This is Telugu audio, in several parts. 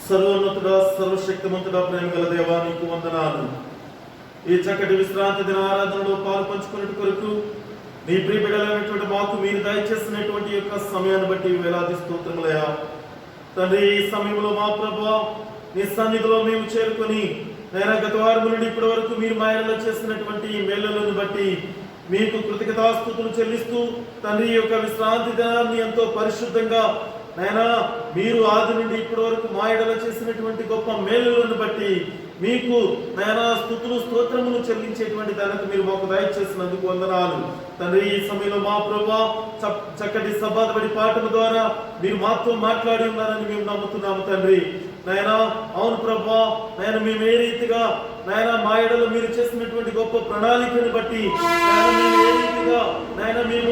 సర్వోన్నతుడా సర్వశక్తిమంతుడా ప్రేమగల దేవా నీకు వందనాలు. ఈ చక్కటి విశ్రాంతి దిన ఆరాధనలో పాలు పంచుకున్నట్టు కొరకు నీ ప్రియ బిడ్డలైనటువంటి మాకు మీరు దయచేసినటువంటి యొక్క సమయాన్ని బట్టి వేలాది స్తోత్రములయ్యా తండ్రి. ఈ సమయంలో మా ప్రభువా నీ సన్నిధిలో మేము చేరుకొని నేను గత వారం నుండి ఇప్పటి వరకు మీరు మా ఎడల చేసినటువంటి మేళ్లను బట్టి మీకు కృతజ్ఞతాస్తుతులు చెల్లిస్తూ తండ్రి యొక్క విశ్రాంతి దినాన్ని ఎంతో పరిశుద్ధంగా నైనా మీరు ఆది నుండి ఇప్పటి వరకు మా ఎడల చేసినటువంటి గొప్ప మేలులను బట్టి మీకు నైనా స్తుతులు స్తోత్రములు చెల్లించేటువంటి దానికి మీరు మాకు దయచేసినందుకు వందనాలు తండ్రి. ఈ సమయంలో మా ప్రభువా చక్కటి సభాబడి పాటల ద్వారా మీరు మాతో మాట్లాడి ఉన్నారని మేము నమ్ముతున్నాము తండ్రి. నైనా అవును ప్రభువా, నేను మేము ఏ రీతిగా నాయన మా ఎడలో మీరు చేసినటువంటి గొప్ప ప్రణాళికను బట్టి నాయన మీరు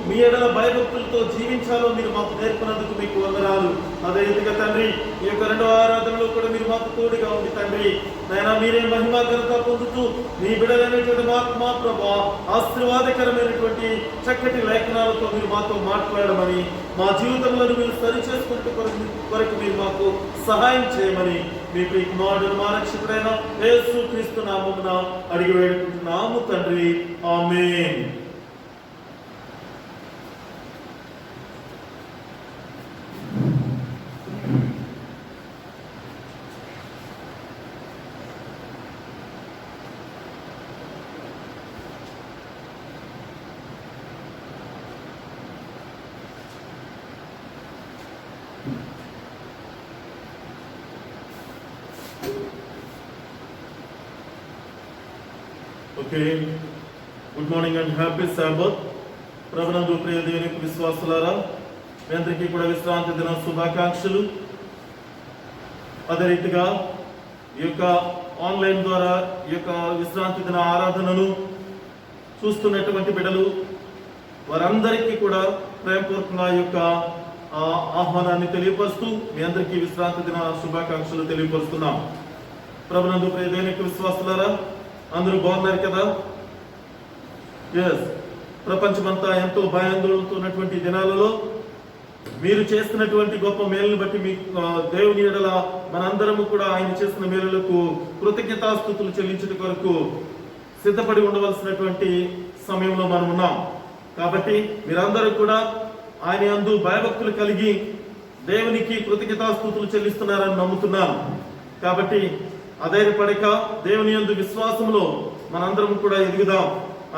మీ ఎడల భయభక్తులతో జీవించాలో మీరు మాకు నేర్పినందుకు మీకు వందనాలు. అదే రీతిగా తండ్రి ఈ యొక్క రెండవ ఆరాధనలో కూడా మీరు మాకు తోడుగా ఉంది తండ్రి. నాయన మీరే మహిమా ఘనత పొందుతూ మీ బిడ్డలైనటువంటి మాకు మా ప్రభువా ఆశీర్వాదకరమైనటువంటి చక్కటి లేఖనాలతో మీరు మాతో మాట్లాడమని, మా జీవితంలో మీరు సరి చేసుకుంటూ కొరకు మీరు మాకు సహాయం చేయమని మీ ప్రియ కుమారుడు మా రక్షకుడైన యేసు క్రీస్తు నామమున అడిగి వేడుకుంటున్నాము తండ్రి. Amen. Okay, good morning and happy Sabbath. ప్రభునందు ప్రియ దేవుని విశ్వాసులారా, మీ అందరికీ కూడా విశ్రాంతి దిన శుభాకాంక్షలు. అదే రీతిగా ఈ యొక్క ఆన్లైన్ ద్వారా ఈ యొక్క విశ్రాంతి దిన ఆరాధనను చూస్తున్నటువంటి బిడ్డలు వారందరికీ కూడా ప్రేమపూర్వకంగా ఈ యొక్క ఆహ్వానాన్ని తెలియపరుస్తూ మీ అందరికీ విశ్రాంతి దిన శుభాకాంక్షలు తెలియపరుస్తున్నాం. ప్రభునందు ప్రియ దేవుని విశ్వాసులారా, అందరూ బాగున్నారు కదా? ఎస్, ప్రపంచమంతా ఎంతో భయాందోళనతో ఉన్నటువంటి దినాలలో మీరు చేస్తున్నటువంటి గొప్ప మేలును బట్టి మీ దేవుని ఎడల మనందరము కూడా ఆయన చేసిన మేలులకు కృతజ్ఞతాస్తుతులు చెల్లించడం కొరకు సిద్ధపడి ఉండవలసినటువంటి సమయంలో మనం ఉన్నాం. కాబట్టి మీరందరూ కూడా ఆయన యందు భయభక్తులు కలిగి దేవునికి కృతజ్ఞతాస్తుతులు చెల్లిస్తున్నారని నమ్ముతున్నాను. కాబట్టి అధైర్యపడక దేవుని యందు విశ్వాసంలో మనందరం కూడా ఎదుగుదాం.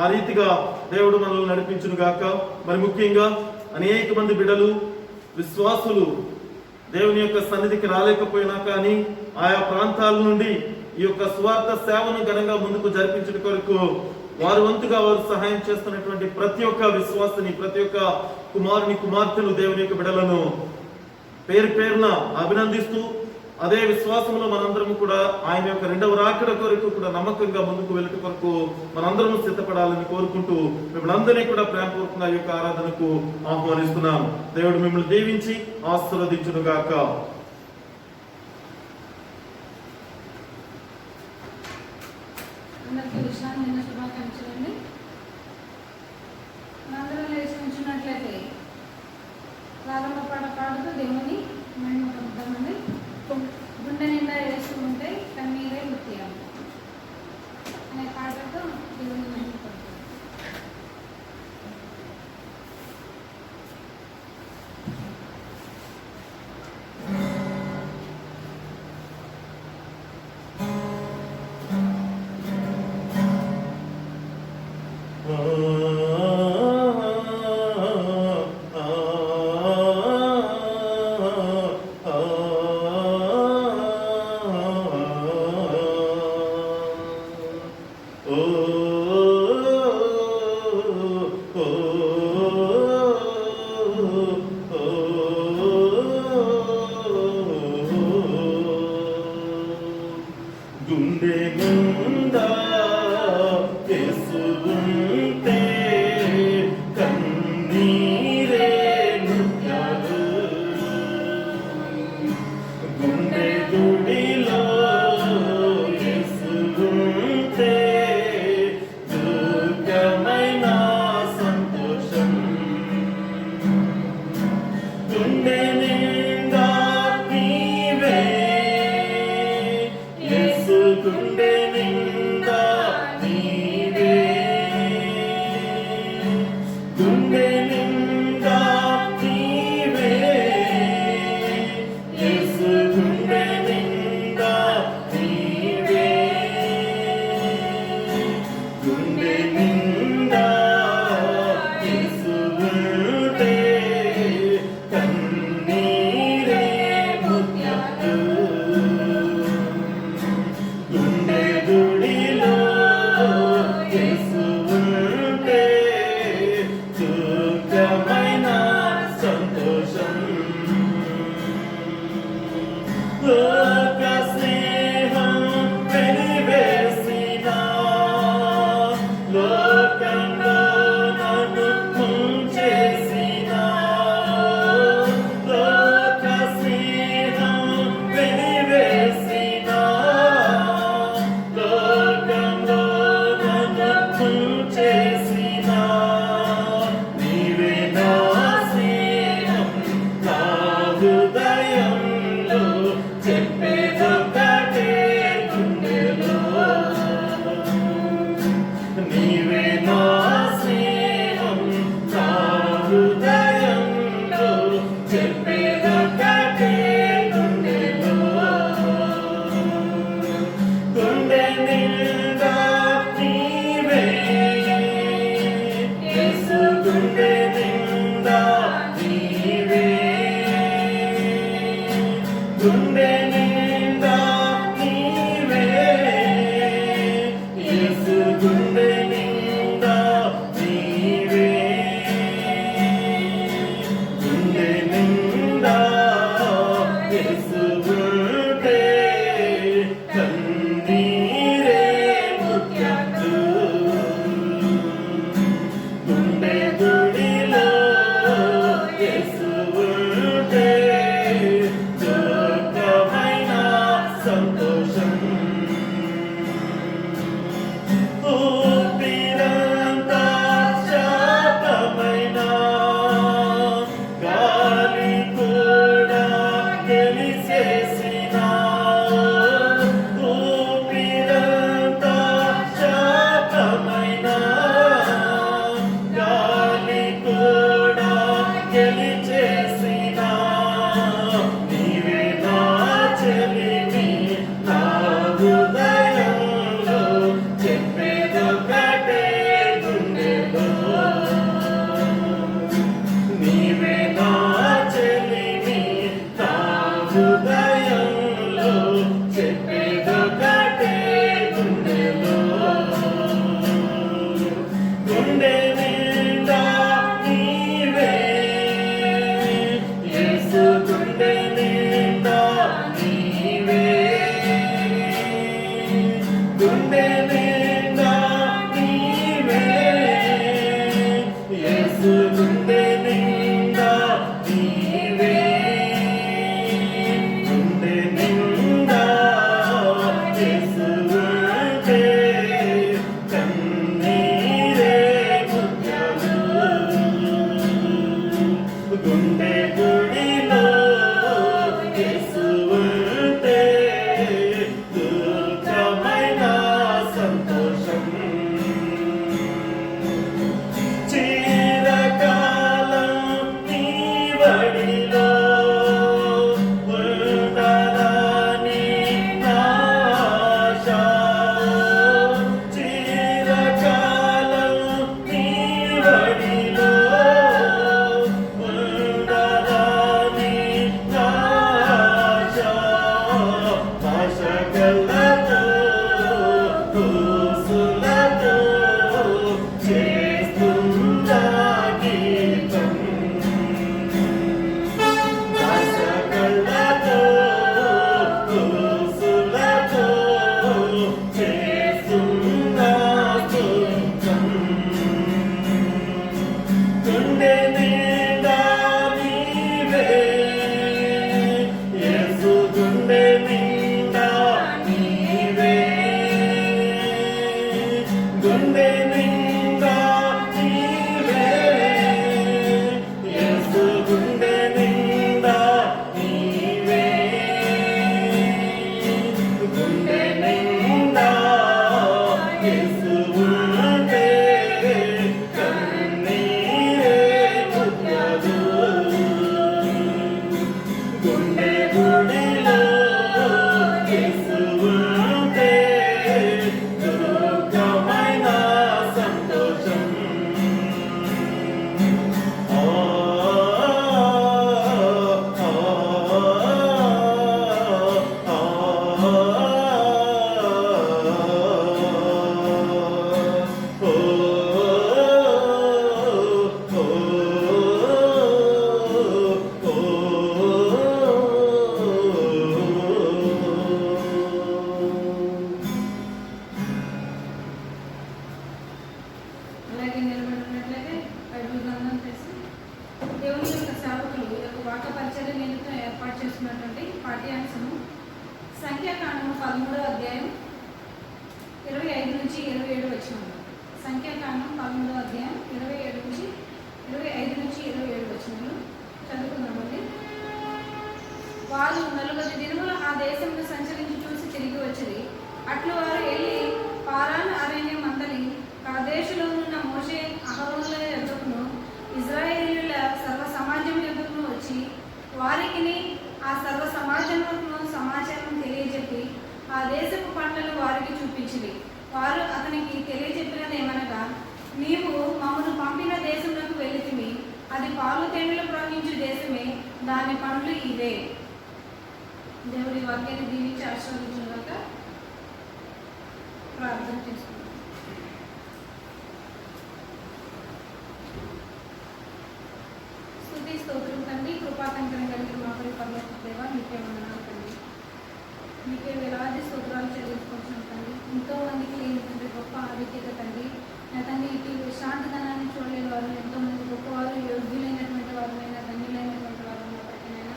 ఆ రీతిగా దేవుడు మనల్ని నడిపించును గాక. మరి ముఖ్యంగా అనేక మంది బిడ్డలు విశ్వాసులు దేవుని యొక్క సన్నిధికి రాలేకపోయినా కానీ ఆయా ప్రాంతాల నుండి ఈ యొక్క సువార్త సేవను ఘనంగా ముందుకు జరిపించడం కొరకు వారి వంతుగా వారు సహాయం చేస్తున్నటువంటి ప్రతి ఒక్క విశ్వాసిని, ప్రతి ఒక్క కుమారుని కుమార్తెలు దేవుని యొక్క బిడ్డలను పేరు పేరున అభినందిస్తూ అదే విశ్వాసంలో మనందరం కూడా ఆయన యొక్క రెండవ రాకడ కొరకు కూడా నమ్మకంగా ముందుకు వెళ్ళట కొరకు మనందరం సిద్ధపడాలని కోరుకుంటూ మిమ్మల్ని అందరినీ కూడా ప్రేమపూర్వకంగా ఈ యొక్క ఆరాధనకు ఆహ్వానిస్తున్నాను. దేవుడు మిమ్మల్ని దీవించి ఆశీర్వదించును గాక. ప్రారంభ పాట పాడుతూ దేవుని మహిమ పొందుతామండి. గుండె నిండా వేసుకుంటే కన్నీరే ముత్యాలు అనే పాటతో దేవుని మహిమ పొందుతాం. గెలిచేసిన నీవే నా చెలిమి నా హృదయంలో చెప్పేదొకటే గుండెలో నీవే నా చెలిమి నా హృదయంలో చెప్పేదొకటే గుండెలో గుండె నిండా నీవే యేసు గుండె నిండా నీవే గుండె నిండా నీవే యేసు గుండె నిండా నీవే గుండె నిండా యేసు ఉంటే కన్నీరే ముత్యాలు గుండె గుడిలో యేసు ఉంటే దుర్గమైన సంతోషం చిరకాలం నీ వడిలో ఉండాలని నా ఆశ చిరకాలం నీ వడిలో ఉండాలని నా ఆశ ఆశగలతో కూసులతో చేస్తున్నా గీతం ఆశగలతో కూసులతో చేస్తున్నా గీతం గుండె నిండా నీవే యేసు గుండె నిండా నీవే గుండె నిండా నీవే యేసు గుండె నిండా నీవే గుండె నిండా యేసు ఉంటే కన్నీరే ముత్యాలు గుండె గుడిలో యేసు ఉంటే దుర్గమైన సంతోషం ఆ అలాగే నిలబడినట్లయితే బైబిల్ గ్రంథం చేసి దేవుని యొక్క సేవకులు ఈ యొక్క వాక్య పరిచర్య నిమిత్తం ఏర్పాటు చేస్తున్నటువంటి పాఠ్యాంశము సంఖ్యాకాండము 13వ అధ్యాయం 25 నుంచి 27 వచనాలు. సంఖ్యాకాండం 13వ అధ్యాయం 27 నుంచి 27 వచనాలు చదువుకుందామండి. వారు 40 దినములు ఆ దేశంలో సంచరించి చూసి తిరిగి వచ్చిరి. అట్లు వారు వెళ్ళి పారాన్ అరణ్యం అందలి కాదేశులో ఉన్న మోషే అహరోనుల యొద్దకును ఇశ్రాయేలీయుల సర్వ సమాజం యొద్దకును వచ్చి వారికిని ఆ సర్వ సమాజమునకును సమాచారం తెలియజెప్పి ఆ దేశపు పంటలు వారికి చూపించిరి. వారు అతనికి తెలియజెప్పినదేమనగా, నీవు మమ్మను పంపిన దేశమునకు వెళితిమి, అది పాలు తేనెలు ప్రవహించు దేశమే, దాని పండ్లు ఇవే. దేవుడి వాక్యాన్ని దీవించి ఆశీర్వదించుగాక. ప్రార్థన చేసుకుంటాం. స్తుతి స్తోత్రం తండ్రి, కృపాకంకరం కలిగిన మా పరలోక దేవ, మీకే వందనాలు తండ్రి. మీకే వేలాది స్తోత్రాలు చెల్లించుకుంటున్నాం తండ్రి. ఎంతో మందికి లేని తండ్రి గొప్ప ఆధిక్యత తండ్రి. నా తండ్రి ఇటు విశ్రాంతి ధనాన్ని చూడలేని వారు ఎంతోమంది గొప్పవారు, యోగ్యులైనటువంటి వారునైనా, ధన్యులైనటువంటి వారు ఉన్నప్పటికైనా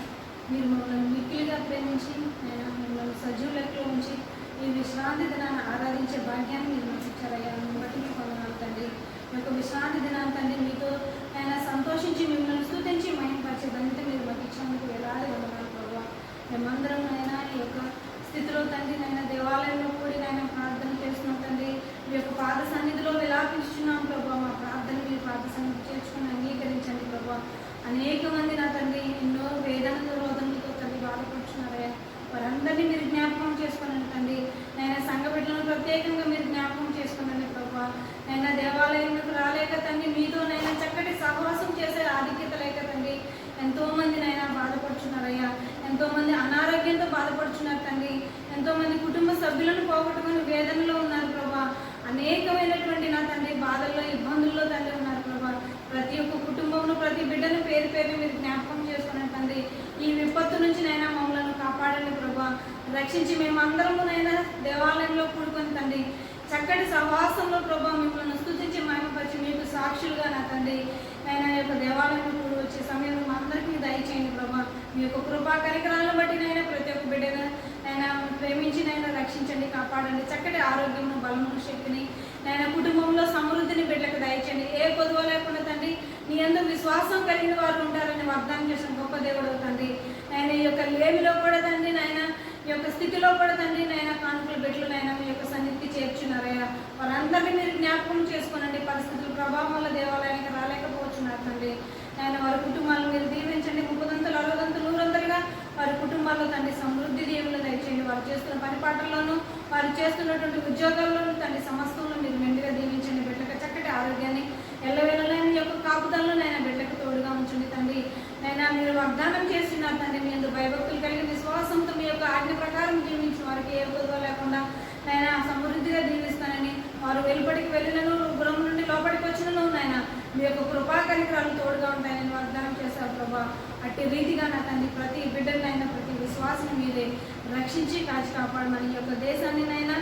మీరు మమ్మల్ని మిక్కిలిగా ప్రేమించి నేను మిమ్మల్ని సజీవ లెక్కలో ఉంచి ఈ విశ్రాంతి దినాన్ని ఆరాధించే భాగ్యాన్ని మీరు మాకు ఇచ్చారయ్యా. మిమ్మల్ని బట్టి మీకు వందనాలు తండ్రి. మీ యొక్క విశ్రాంతి దినాన్ని తండ్రి మీతో ఆయన సంతోషించి మిమ్మల్ని స్తుతించి మహిమపరిచే ధన్యత మీరు మాకు ఇచ్చినందుకు వేలాది వందనాలు ప్రభువా. మేమందరం అయినా ఈ యొక్క స్థితిలో తండ్రి నైనా దేవాలయంలో కూడి నైనా ప్రార్థన చేస్తున్నాం తండ్రి. మీ యొక్క పాద సన్నిధిలో విలాపించున్నాం ప్రభావ. మా ప్రార్థన మీ పాద సన్నిధి చేర్చుకుని అంగీకరించండి ప్రభావ. అనేక చేస్తున్నారయ్యా. ఎంతోమంది అనారోగ్యంతో బాధపడుతున్నారు తండ్రి. ఎంతోమంది కుటుంబ సభ్యులను పోగొట్టుకుని వేదనలో ఉన్నారు ప్రభా. అనేకమైనటువంటి నా తండ్రి బాధల్లో ఇబ్బందుల్లో తండ్రి ఉన్నారు ప్రభా. ప్రతి ఒక్క కుటుంబంలో ప్రతి బిడ్డను పేరు పేరు మీరు జ్ఞాపకం చేసుకున్నారు తండ్రి. ఈ విపత్తు నుంచి నైనా మమ్మల్ని కాపాడండి ప్రభా. రక్షించి మేమందరము నైనా దేవాలయంలో కూడుకొని తండ్రి చక్కటి సహవాసంలో ప్రభా మిమ్మల్ని స్తుతించి మహిమపరిచి మీకు సాక్షులుగా నా తండ్రి ఆయన యొక్క దేవాలయంలో కూడి వచ్చే సమయం మా అందరికీ దయచేయండి ప్రభా. మీ యొక్క కృపా కనికరాలను బట్టి నైనా ప్రతి ఒక్క బిడ్డను నైనా ప్రేమించి నైనా రక్షించండి, కాపాడండి. చక్కటి ఆరోగ్యము, బలమును, శక్తిని నైనా కుటుంబంలో సమృద్ధిని బిడ్డలకు దయచేయండి. ఏ కొదువ లేకుండా తండ్రి నీ అందరూ విశ్వాసం కలిగిన వారు ఉంటారని వాగ్దానం చేసిన గొప్ప దేవుడు తండ్రి. ఆయన ఈ యొక్క లేమిలో కూడా తండ్రి నాయన ఈ యొక్క స్థితిలో కూడా తండ్రి నాయన కానుకల బిడ్డలు నాయన మీ యొక్క సన్నిధికి చేర్చున్నారయ్యా. వారందరినీ మీరు జ్ఞాపకం చేసుకోనండి. పరిస్థితుల ప్రభావం వల్ల దేవాలయానికి రాలేకపోతున్నారు తండ్రి. ఆయన వారి కుటుంబాలను మీరు దీవించండి. 30 60 100 వారి కుటుంబాల్లో తండ్రి సమృద్ధి దేవుళ్ళు దయచేయండి. వారు చేస్తున్న పనిపాటల్లోనూ వారు చేస్తున్నటువంటి ఉద్యోగాల్లోనూ తండ్రి సమస్తంలో మీరు మెండుగా దీవించండి. బిడ్డలకు చక్కటి ఆరోగ్యాన్ని ఎల్లవేళలా మీ యొక్క కాపుదల్లో నైనా బిడ్డకు తోడుగా ఉంచండి తండ్రి. నైనా మీరు వాగ్దానం చేస్తున్నారు తండ్రి. మీ అందరూ భయభక్తులు కలిగి విశ్వాసంతో మీ యొక్క ఆజ్ఞ ప్రకారం జీవించిన వారికి ఏ కొదువ లేకుండా నైనా సమృద్ధిగా దీవిస్తానని వారు వెలుపడికి వెళ్ళినను గృహం నుండి లోపలికి వచ్చినను నాయన మీ యొక్క కృపా కనికరాలు తోడుగా ఉంటాయని వాగ్దానం చేశారు ప్రభా. అట్టి రీతిగా నా తండ్రి ప్రతి బిడ్డలైనా ప్రతి విశ్వాసాన్ని మీరే రక్షించి కాచి కాపాడమని ఈ యొక్క దేశాన్ని నైనా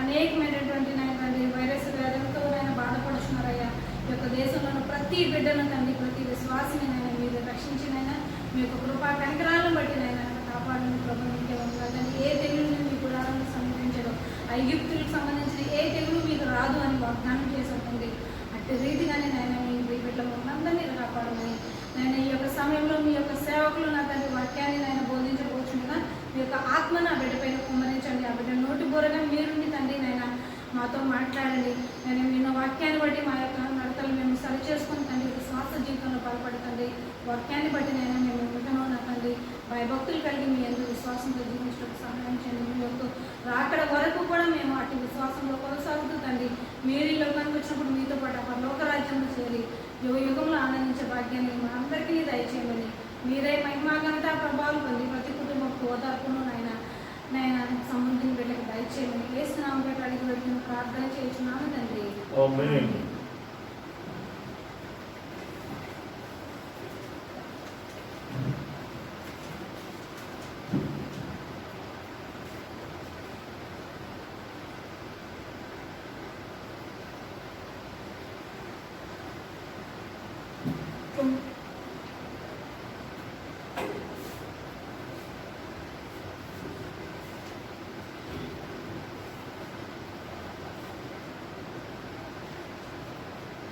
అనేకమైనటువంటి తండ్రి వైరస్ వ్యాధులతో నైనా బాధపడుతున్నారయ్యా. ఈ యొక్క దేశంలో ప్రతి బిడ్డను తండ్రి ప్రతి విశ్వాసాన్ని నైనా మీరు రక్షించినైనా మీ యొక్క కృపా కనికరాలను బట్టి నైనా కాపాడని ప్రభు మీకే ఉండాలని. ఏ తెగులు మీ గుడాలను సంబంధించడం ఐగుప్తులకు సంబంధించిన ఏ తెగులు మీకు రాదు అని వాగ్దానం చేసేటండి. అట్టి రీతిగానే నాయన మీ బిడ్డల మనందరినీ కాపాడమని నేను ఈ యొక్క సమయంలో మీ యొక్క సేవకులు నా తండ్రి వాక్యాన్ని నేను బోధించబోచుండగా మీ యొక్క ఆత్మ నా బిడ్డ పైన కుమ్మరించండి. ఆ బిడ్డ నోటి బోరగా మీరుండి తండ్రి నాయన మాతో మాట్లాడండి. నేను మీ వాక్యాన్ని బట్టి మా యొక్క నడతలు మేము సరి చేసుకుని తండ్రి విశ్వాస జీవితంలో బలపడతండి. వాక్యాన్ని బట్టి నేను మేము వింటున్నాం నా తండ్రి భయభక్తులు కలిగి మీ అందరూ విశ్వాసంతో జీవించడానికి సహాయం చేయండి. మీ యొక్క రాకడ వరకు కూడా మేము అటు విశ్వాసంలో కొనసాగుతూ తండ్రి మీరు ఈ లోకానికి వచ్చినప్పుడు మీతో పాటు పరలోక రాజ్యంలో చేరి యుగంలో ఆనందించే భాగ్యాన్ని మా అందరికీ దయచేయమని మీరే మహిమాఘనత ప్రభావాలు పొంది ప్రతి కుటుంబం ఓదార్పును నాయన సమృద్ధిని బిడ్డకు దయచేయమని వేస్తున్నాము బిడ్డ అడిగి పెట్టిన ప్రార్థన చేస్తున్నాను తండ్రి. ఆమేన్.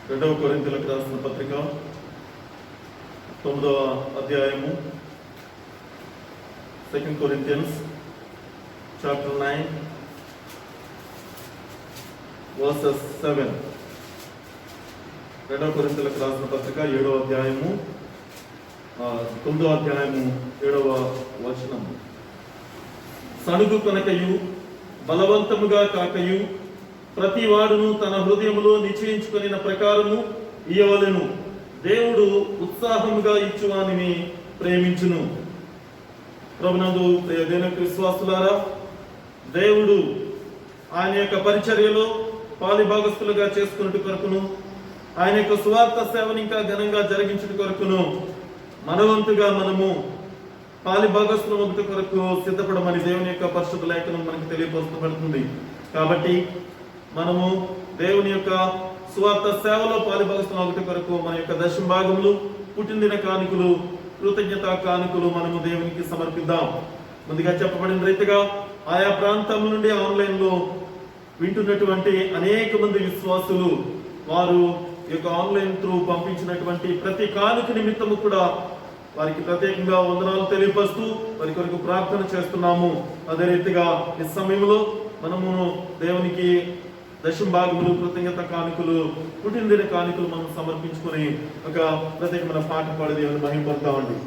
రెండవ కొరింథీయులకు రాసిన పత్రిక 9వ అధ్యాయము 2 Corinthians chapter 9 verses 7. రెండవ కొరింథీయులకు రాసిన పత్రిక 7వ అధ్యాయము 9వ అధ్యాయము 7వ వచనము. సణుగు కొనకయు బలవంతముగా కాకయు ప్రతి వాడును తన హృదయములో నిశ్చయించుకొనిన ప్రకారము ఇయ్యవలెను. దేవుడు ఉత్సాహముగా ఇచ్చువానిని ప్రేమించును. ప్రభునందు దేవునికి విశ్వాసులారా, దేవుడు ఆయన యొక్క పరిచర్యలో పాలిభాగస్తులుగా చేసుకున్నట్టు కొరకును ఆయన యొక్క సువార్త సేవను ఇంకా ఘనంగా జరిగించుట కొరకును మనవంతుగా మనము పాలిభాగస్తుల ఒకటి కొరకు సిద్ధపడమని దేవుని యొక్క పరిశుద్ధ లేఖనం మనకు తెలియపరుస్తబడుతుంది. కాబట్టి మనము దేవుని యొక్క సువార్త సేవలో పాలిభాగస్తుల ఒకటి కొరకు మన యొక్క దశమ భాగములు, పుట్టినదిన కానుకలు, కృతజ్ఞత కానుకలు మనము దేవునికి సమర్పిద్దాం. ముందుగా చెప్పబడిన రీతిగా ఆయా ప్రాంతం నుండి ఆన్లైన్లో వింటున్నటువంటి అనేక మంది విశ్వాసులు వారు ఈ యొక్క ఆన్లైన్ త్రూ పంపించినటువంటి ప్రతి కానుక నిమిత్తము కూడా వారికి ప్రత్యేకంగా వందనాలు తెలియపరుస్తూ వారి కొరకు ప్రార్థన చేస్తున్నాము. అదే రీతిగా ఈ సమయంలో మనము దేవునికి దశమ భాగములు, కృతజ్ఞత కానుకలు, పుట్టినదిన కానుకలు మనం సమర్పించుకొని ఒక ప్రత్యేకమైన పాట పాడి దేవుని మహిమపడతామండి.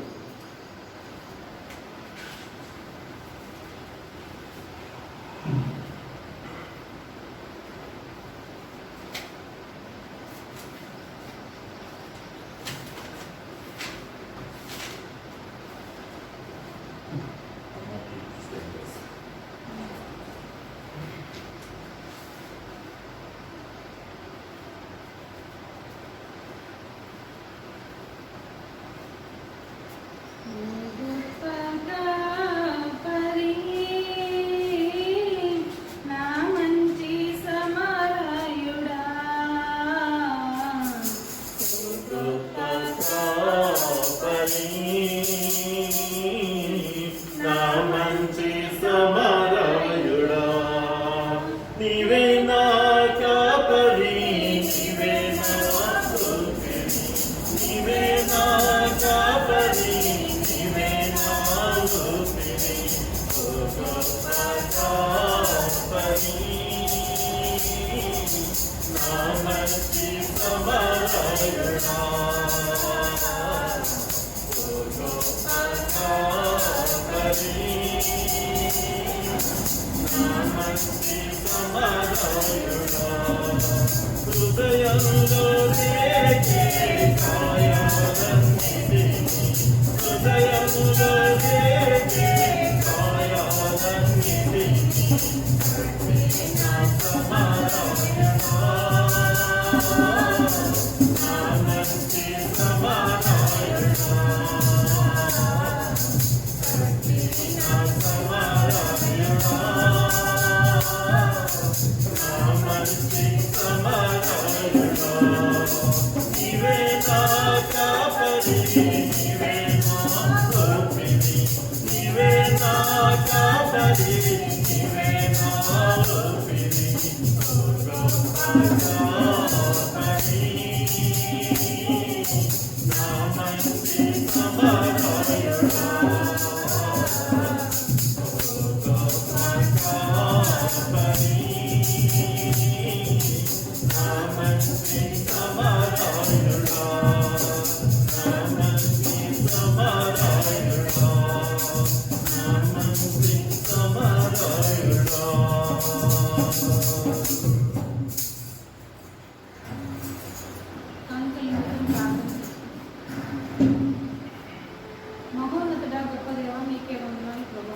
మహోన్నతుడా గొప్ప దేవ మీకే వందనాలు ప్రభు.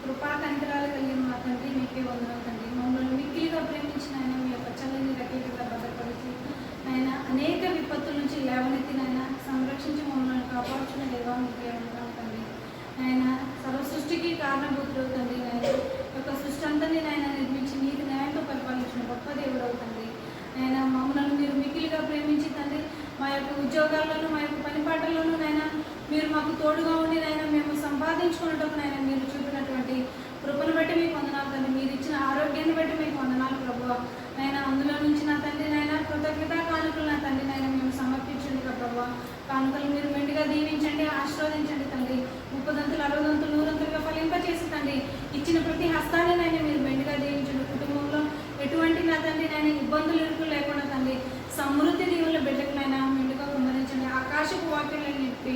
కృపా కంకరాలు కలిగిన మా తండ్రి మీకే వందనాలు తండ్రి. మమ్మల్ని మిక్కిలిగా ప్రేమించిన ఆయన మీ యొక్క చల్లని రెక్కల భద్రపరిచి ఆయన అనేక విపత్తుల నుంచి లేవనెత్తిన ఆయన సంరక్షించి మమ్మల్ని కాపాడుచున్న దేవ మీకే వందనాలు తండ్రి. ఆయన సర్వ సృష్టికి కారణభూతుడు తండ్రి. ఆయన యొక్క సృష్టి అంతని ఆయన నిర్మించి నీతి న్యాయంతో పరిపాలించిన గొప్ప దేవుడు తండ్రి. ఆయన మమ్మల్ని మీరు మిక్కిలిగా ప్రేమించి తండ్రి మా యొక్క ఉద్యోగాల్లోనూ మా యొక్క పనిపాటల్లోనూ నాయన మీరు మాకు తోడుగా ఉండి నాయన మేము సంపాదించుకున్నట్టు నాయన మీరు చూపినటువంటి కృపను బట్టి మీకు వందనాలు తండ్రి. మీరు ఇచ్చిన ఆరోగ్యాన్ని బట్టి మీకు వందనాలు ప్రభువ. నాయన అందులో నుంచి నా తండ్రి నాయన కృతజ్ఞత కానుకలు నా తండ్రి నాయన మేము సమర్పించండి ప్రభువ. కానుకలు మీరు మెండుగా దీవించండి, ఆశీర్వదించండి తండ్రి. 30 దంతులు 60 దంతులు 100 దంతులుగా ఫలింపచేసి తండ్రి ఇచ్చిన ప్రతి హస్తాన్ని నాయన మీరు మెండుగా దీవించండి. కుటుంబంలో ఎటువంటి నా తండ్రి నాయన ఇబ్బందులు ఇరుకులు లేకుండా తండ్రి సమృద్ధి దీవుల బిడ్డకునైనా మెండుగా కుమ్మరించండి. ఆకాశపు వాక్యాలను నింపి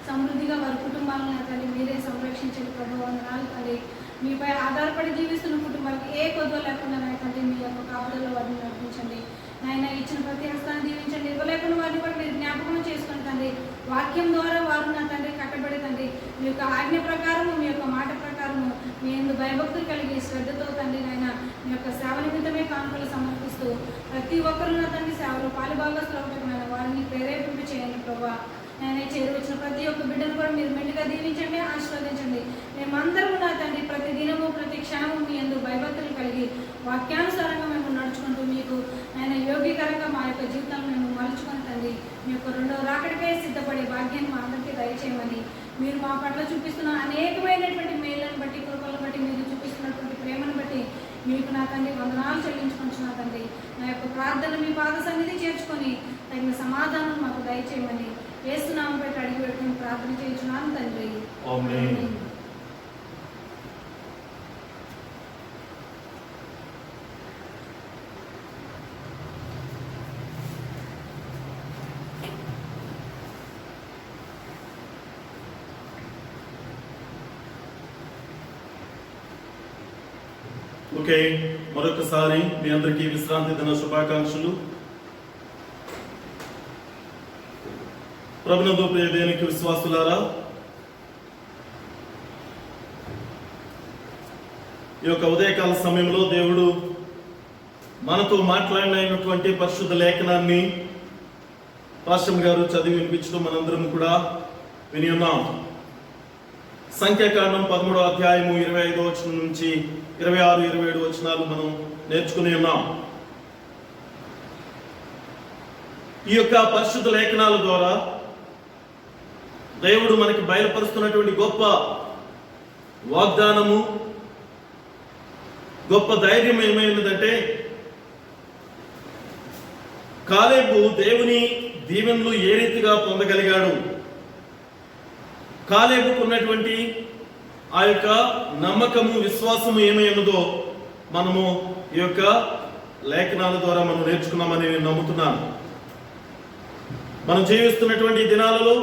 సమృద్ధిగా వారి కుటుంబాలను నా తండ్రి మీరే సంరక్షించండి ప్రభు. వందనాలు తండ్రి. మీపై ఆధారపడి జీవిస్తున్న కుటుంబాలకు ఏ కొద్దో లేకుండా నా తండ్రి మీ యొక్క కాపుదల్లో వారిని నడిపించండి. నాయన ఇచ్చిన ప్రతి హస్తాన్ని దీవించండి. ఇవ్వలేకుండా వారిని కూడా మీరు జ్ఞాపకం చేసుకుని తండ్రి వాక్యం ద్వారా వారు నా తండ్రి కట్టబడి తండ్రి మీ యొక్క ఆజ్ఞ ప్రకారము మీ యొక్క మాట ప్రకారము మీ ఎందు భయభక్తులు కలిగి శ్రద్ధతో తండ్రి నాయన మీ యొక్క సేవ నిమిత్తమే కానుకలు సమర్పిస్తూ ప్రతి ఒక్కరు నా తండ్రి సేవలు పాలుభాగస్తులమైన వారిని ప్రేరేపింప చేయండి ప్రభా. నేను చేరువచ్చిన ప్రతి ఒక్క బిడ్డను కూడా మీరు మెండుగా దీవించండి, ఆశీర్వదించండి. మేమందరము నా తండ్రి ప్రతి దినము ప్రతి క్షణము మీ యందు భయభక్తులు కలిగి వాక్యానుసారంగా మేము నడుచుకుంటూ మీకు ఆయన యోగ్యకరంగా మా యొక్క జీవితాలను మేము మలుచుకొని తండ్రి మీ యొక్క 2వ రాకడికే సిద్ధపడే భాగ్యాన్ని మా అందరికీ దయచేయమని మీరు మా పట్ల చూపిస్తున్న అనేకమైనటువంటి మేళ్లను బట్టి కృపలను బట్టి మీరు చూపిస్తున్నటువంటి ప్రేమను బట్టి మీకు నా తండ్రి వందనాలు చెల్లించుకుంటున్నా తండ్రి. నా యొక్క ప్రార్థన మీ పాద సన్నిధి చేర్చుకొని తగిన సమాధానం మాకు దయచేయమని యేసునామమున పెట్టి అడిగి పెట్టుకుని ప్రార్థన చేయించున్నాను తండ్రి. ఆమేన్. ఓకే, మరొకసారి మీ అందరికీ విశ్రాంతి దిన శుభాకాంక్షలు. ప్రభునందు ప్రియ దేవునికి విశ్వాసులారా, ఈ యొక్క ఉదయకాల సమయంలో దేవుడు మనతో మాట్లాడినటువంటి పరిశుద్ధ లేఖనాన్ని పాస్టర్ గారు చదివి వినిపించడం మనందరం కూడా విని ఉన్నాం. సంఖ్యాకాండం 13వ అధ్యాయము 25వ వచనం నుంచి 26, 27 వచనాలు మనం నేర్చుకుని ఉన్నాం. ఈ యొక్క పరిశుద్ధ లేఖనాల ద్వారా దేవుడు మనకి బయలుపరుస్తున్నటువంటి గొప్ప వాగ్దానము, గొప్ప ధైర్యం ఏమైనదంటే, కాలేబు దేవుని దీవెనలు ఏ రీతిగా పొందగలిగాడు, కాలేబుకు ఉన్నటువంటి ఆ యొక్క నమ్మకము, విశ్వాసము ఏమైనదో మనము ఈ యొక్క లేఖనాల ద్వారా మనం నేర్చుకున్నామని నేను నమ్ముతున్నాను. మనం జీవిస్తున్నటువంటి దినాలలో,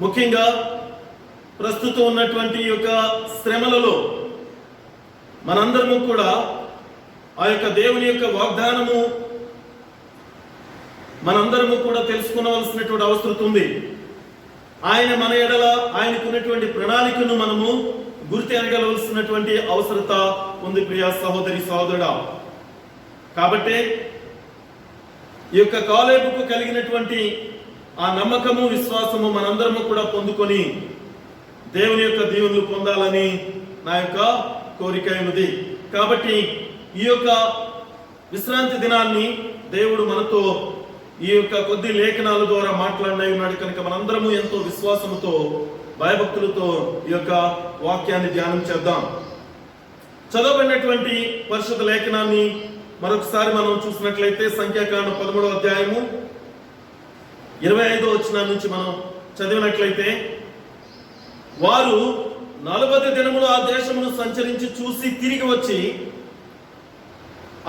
ముఖ్యంగా ప్రస్తుతం ఉన్నటువంటి ఈ యొక్క శ్రమలలో మనందరము కూడా ఆ యొక్క దేవుని యొక్క వాగ్దానము మనందరము కూడా తెలుసుకునవలసినటువంటి అవసరం ఉంది. ఆయన మన ఎడల ఆయనకున్నటువంటి ప్రణాళికను మనము గుర్తెరగవలసినటువంటి అవసరత ఉంది ప్రియ సహోదరి సహోదరుడా. కాబట్టి ఈ యొక్క కాలేబుకు కలిగినటువంటి ఆ నమ్మకము, విశ్వాసము మనందరము కూడా పొందుకొని దేవుని యొక్క దీవెనలు పొందాలని నా యొక్క కోరిక ఉన్నది. కాబట్టి ఈ యొక్క విశ్రాంతి దినాన్ని దేవుడు మనతో ఈ యొక్క కొద్ది లేఖనాల ద్వారా మాట్లాడినై ఉన్నాడు కనుక మనందరము ఎంతో విశ్వాసముతో, భయభక్తులతో ఈ యొక్క వాక్యాన్ని ధ్యానం చేద్దాం. చదవబడినటువంటి పరిశుద్ధ లేఖనాన్ని మరొకసారి మనం చూసినట్లయితే సంఖ్యాకాండం 13వ అధ్యాయము 25వ వచనం నుంచి మనం చదివినట్లయితే, వారు 40 దినములు ఆ దేశమును సంచరించి చూసి తిరిగి వచ్చి,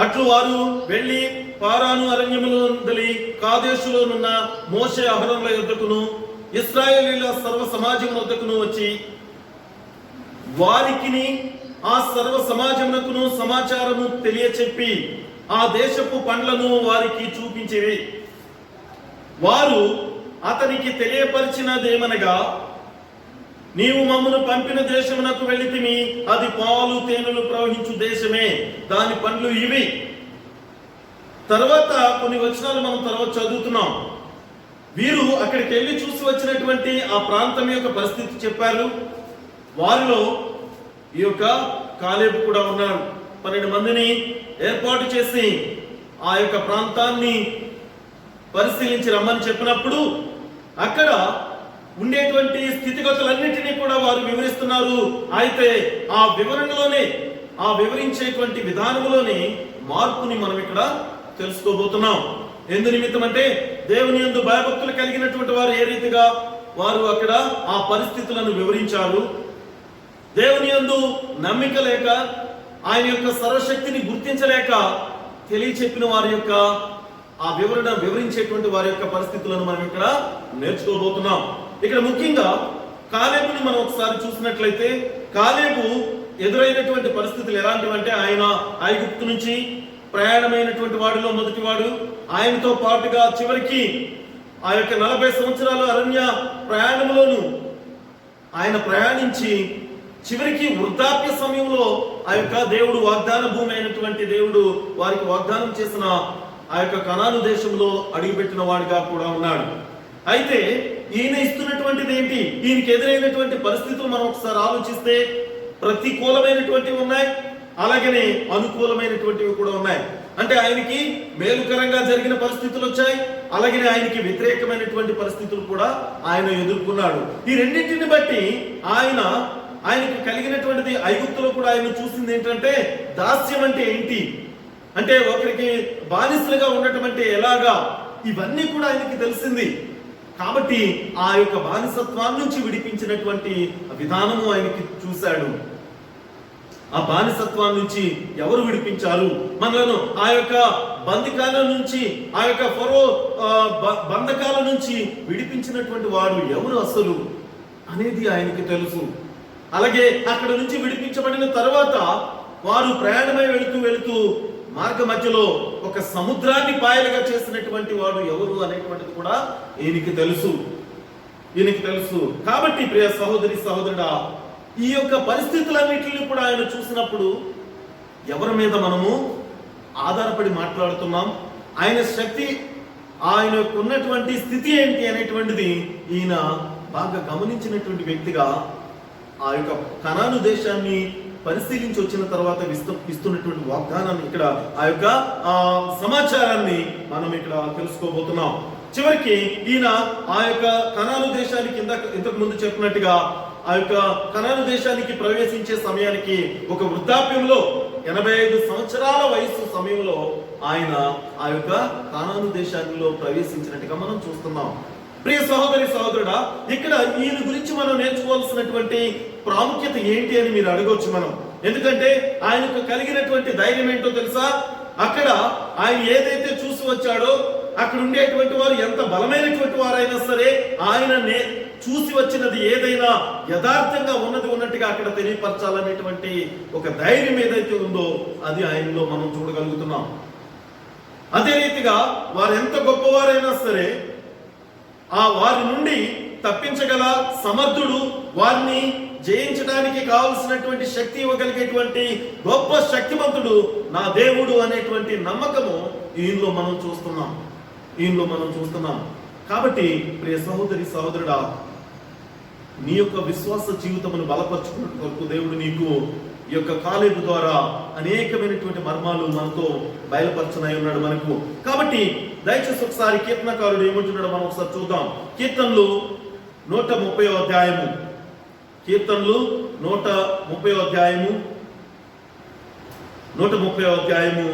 అట్లు వారు వెళ్లి పారాను అరణ్యములోని కాదేశులోనున్న మోషే అహరోనుల యొద్దకును ఇశ్రాయేలీయుల సర్వ సమాజం వద్దకును వచ్చి, వారికిని ఆ సర్వ సమాజమునకును సమాచారము తెలియచెప్పి ఆ దేశపు పండ్లను వారికి చూపించిరి. వారు అతనికి తెలియపరిచినదేమనగా, నీవు మమ్మను పంపిన దేశమునకు వెళితిమి, అది పాలు తేనెలు ప్రవహించు దేశమే, దాని పండ్లు ఇవి. తర్వాత కొన్ని వచనాలు మనం తర్వాత చదువుతున్నాం. వీరు అక్కడికి వెళ్ళి చూసి వచ్చినటువంటి ఆ ప్రాంతం యొక్క పరిస్థితి చెప్పారు. వారిలో ఈ యొక్క కాలేబు కూడా ఉన్నాడు. 12 మందిని ఏర్పాటు చేసి ఆ యొక్క ప్రాంతాన్ని పరిశీలించి రమ్మని చెప్పినప్పుడు అక్కడ ఉండేటువంటి స్థితిగతులన్నిటినీ కూడా వారు వివరిస్తున్నారు. అయితే ఆ వివరణలోనే, ఆ వివరించేటువంటి విధానంలోనే మార్పుని మనం ఇక్కడ తెలుసుకోబోతున్నాం. ఎందు నిమిత్తం అంటే, దేవుని యందు భయభక్తులు కలిగినటువంటి వారు ఏ రీతిగా వారు అక్కడ ఆ పరిస్థితులను వివరించారు, దేవుని యందు నమ్మిక లేక, ఆయన యొక్క సర్వశక్తిని గుర్తించలేక తెలియచెప్పిన వారి యొక్క ఆ వివరించేటువంటి వారి యొక్క పరిస్థితులను మనం ఇక్కడ నేర్చుకోబోతున్నాం. ఇక్కడ ముఖ్యంగా కాలేబుని మనం ఒకసారి చూసినట్లయితే, కాలేబు ఎదురైనటువంటి పరిస్థితులు ఎలాంటివంటే, ఆయన ఐగుప్తు నుంచి ప్రయాణమైనటువంటి వాడిలో మొదటివాడు. ఆయనతో పాటుగా చివరికి ఆ యొక్క 40 సంవత్సరాల అరణ్య ప్రయాణంలోను ఆయన ప్రయాణించి చివరికి వృద్ధాప్య సమయంలో ఆ యొక్క దేవుడు వాగ్దాన భూమి అయినటువంటి దేవుడు వారికి వాగ్దానం చేసిన ఆ యొక్క కనాను దేశంలో అడుగుపెట్టిన వాడిగా కూడా ఉన్నాడు. అయితే ఈయన ఇస్తున్నటువంటిది ఏంటి? ఈయనకి ఎదురైనటువంటి పరిస్థితులు మనం ఒకసారి ఆలోచిస్తే ప్రతికూలమైనటువంటివి ఉన్నాయి, అలాగనే అనుకూలమైనటువంటివి కూడా ఉన్నాయి. అంటే ఆయనకి మేలుకరంగా జరిగిన పరిస్థితులు వచ్చాయి, అలాగనే ఆయనకి వ్యతిరేకమైనటువంటి పరిస్థితులు కూడా ఆయన ఎదుర్కొన్నాడు. ఈ రెండింటిని బట్టి ఆయనకి కలిగినటువంటిది, ఐగుప్తులో కూడా ఆయన చూసింది ఏంటంటే, దాస్యం అంటే ఏంటి, అంటే ఒకరికి బానిసలుగా ఉండటం అంటే ఎలాగా, ఇవన్నీ కూడా ఆయనకి తెలిసింది. కాబట్టి ఆ యొక్క బానిసత్వాన్ని నుంచి విడిపించినటువంటి విధానము ఆయనకి చూశాడు. ఆ బానిసత్వం నుంచి ఎవరు విడిపించారు మనలను, ఆ యొక్క బంధకాల నుంచి, ఆ యొక్క ఫరో బంధకాల నుంచి విడిపించినటువంటి వాడు ఎవరు అసలు అనేది ఆయనకి తెలుసు. అలాగే అక్కడ నుంచి విడిపించబడిన తర్వాత వారు ప్రయాణమై వెళుతూ మార్గ మధ్యలో ఒక సముద్రాన్ని పాయలుగా చేసినటువంటి వాడు ఎవరు అనేటువంటిది కూడా ఈయనకి తెలుసు. కాబట్టి ప్రియ సహోదరి సహోదరుడా, ఈ యొక్క పరిస్థితులన్నింటినీ కూడా ఆయన చూసినప్పుడు ఎవరి మీద మనము ఆధారపడి మాట్లాడుతున్నాం, ఆయన శక్తి, ఆయన ఉన్నటువంటి స్థితి ఏంటి అనేటువంటిది ఈయన బాగా గమనించినటువంటి వ్యక్తిగా ఆ యొక్క కనాను దేశాన్ని పరిశీలించి వచ్చిన తర్వాత ఇస్తున్నటువంటి వాగ్దానాన్ని ఇక్కడ ఆ యొక్క సమాచారాన్ని మనం ఇక్కడ తెలుసుకోబోతున్నాం. చివరికి ఈయన ఆ యొక్క కనాను దేశానికి ఇంతకు ముందు చెప్పినట్టుగా ఆ యొక్క కనాను దేశానికి ప్రవేశించే సమయానికి ఒక వృద్ధాప్యంలో 85 సంవత్సరాల వయసు సమయంలో ఆయన ఆ యొక్క కనాను దేశాల్లో ప్రవేశించినట్టుగా మనం చూస్తున్నాం. ప్రియ సహోదరి సహోదరుడా, ఇక్కడ ఈయన గురించి మనం నేర్చుకోవాల్సినటువంటి ప్రాముఖ్యత ఏంటి అని మీరు అడగవచ్చు మనం. ఎందుకంటే ఆయనకు కలిగినటువంటి ధైర్యం ఏంటో తెలుసా? అక్కడ ఆయన ఏదైతే చూసి వచ్చాడో అక్కడ ఉండేటువంటి వారు ఎంత బలమైనటువంటి వారైనా సరే ఆయన చూసి వచ్చినది ఏదైనా యథార్థంగా ఉన్నట్టుగా అక్కడ తెలియపరచాలనేటువంటి ఒక ధైర్యం ఏదైతే ఉందో అది ఆయనలో మనం చూడగలుగుతున్నాం. అదే రీతిగా వారు ఎంత గొప్పవారైనా సరే వారి నుండి తప్పించగల సమర్థుడు, వారిని జయించడానికి కావలసినటువంటి శక్తి ఇవ్వగలిగేటువంటి గొప్ప శక్తివంతుడు నా దేవుడు అనేటువంటి నమ్మకము ఈయనలో మనం చూస్తున్నాం. కాబట్టి ప్రియ సహోదరి సహోదరుడా, నీ యొక్క విశ్వాస జీవితమును బలపరుచుకున్నట్టు వరకు దేవుడు నీకు ఈ యొక్క కాలేబు ద్వారా అనేకమైనటువంటి మర్మాలు మనతో బయలుపరచనై ఉన్నాడు మనకు. కాబట్టి దయచేసి ఒకసారి కీర్తనకారుడు ఏమంటున్నాడో మనం ఒకసారి చూద్దాం. కీర్తనలు 130వ అధ్యాయము 130వ అధ్యాయము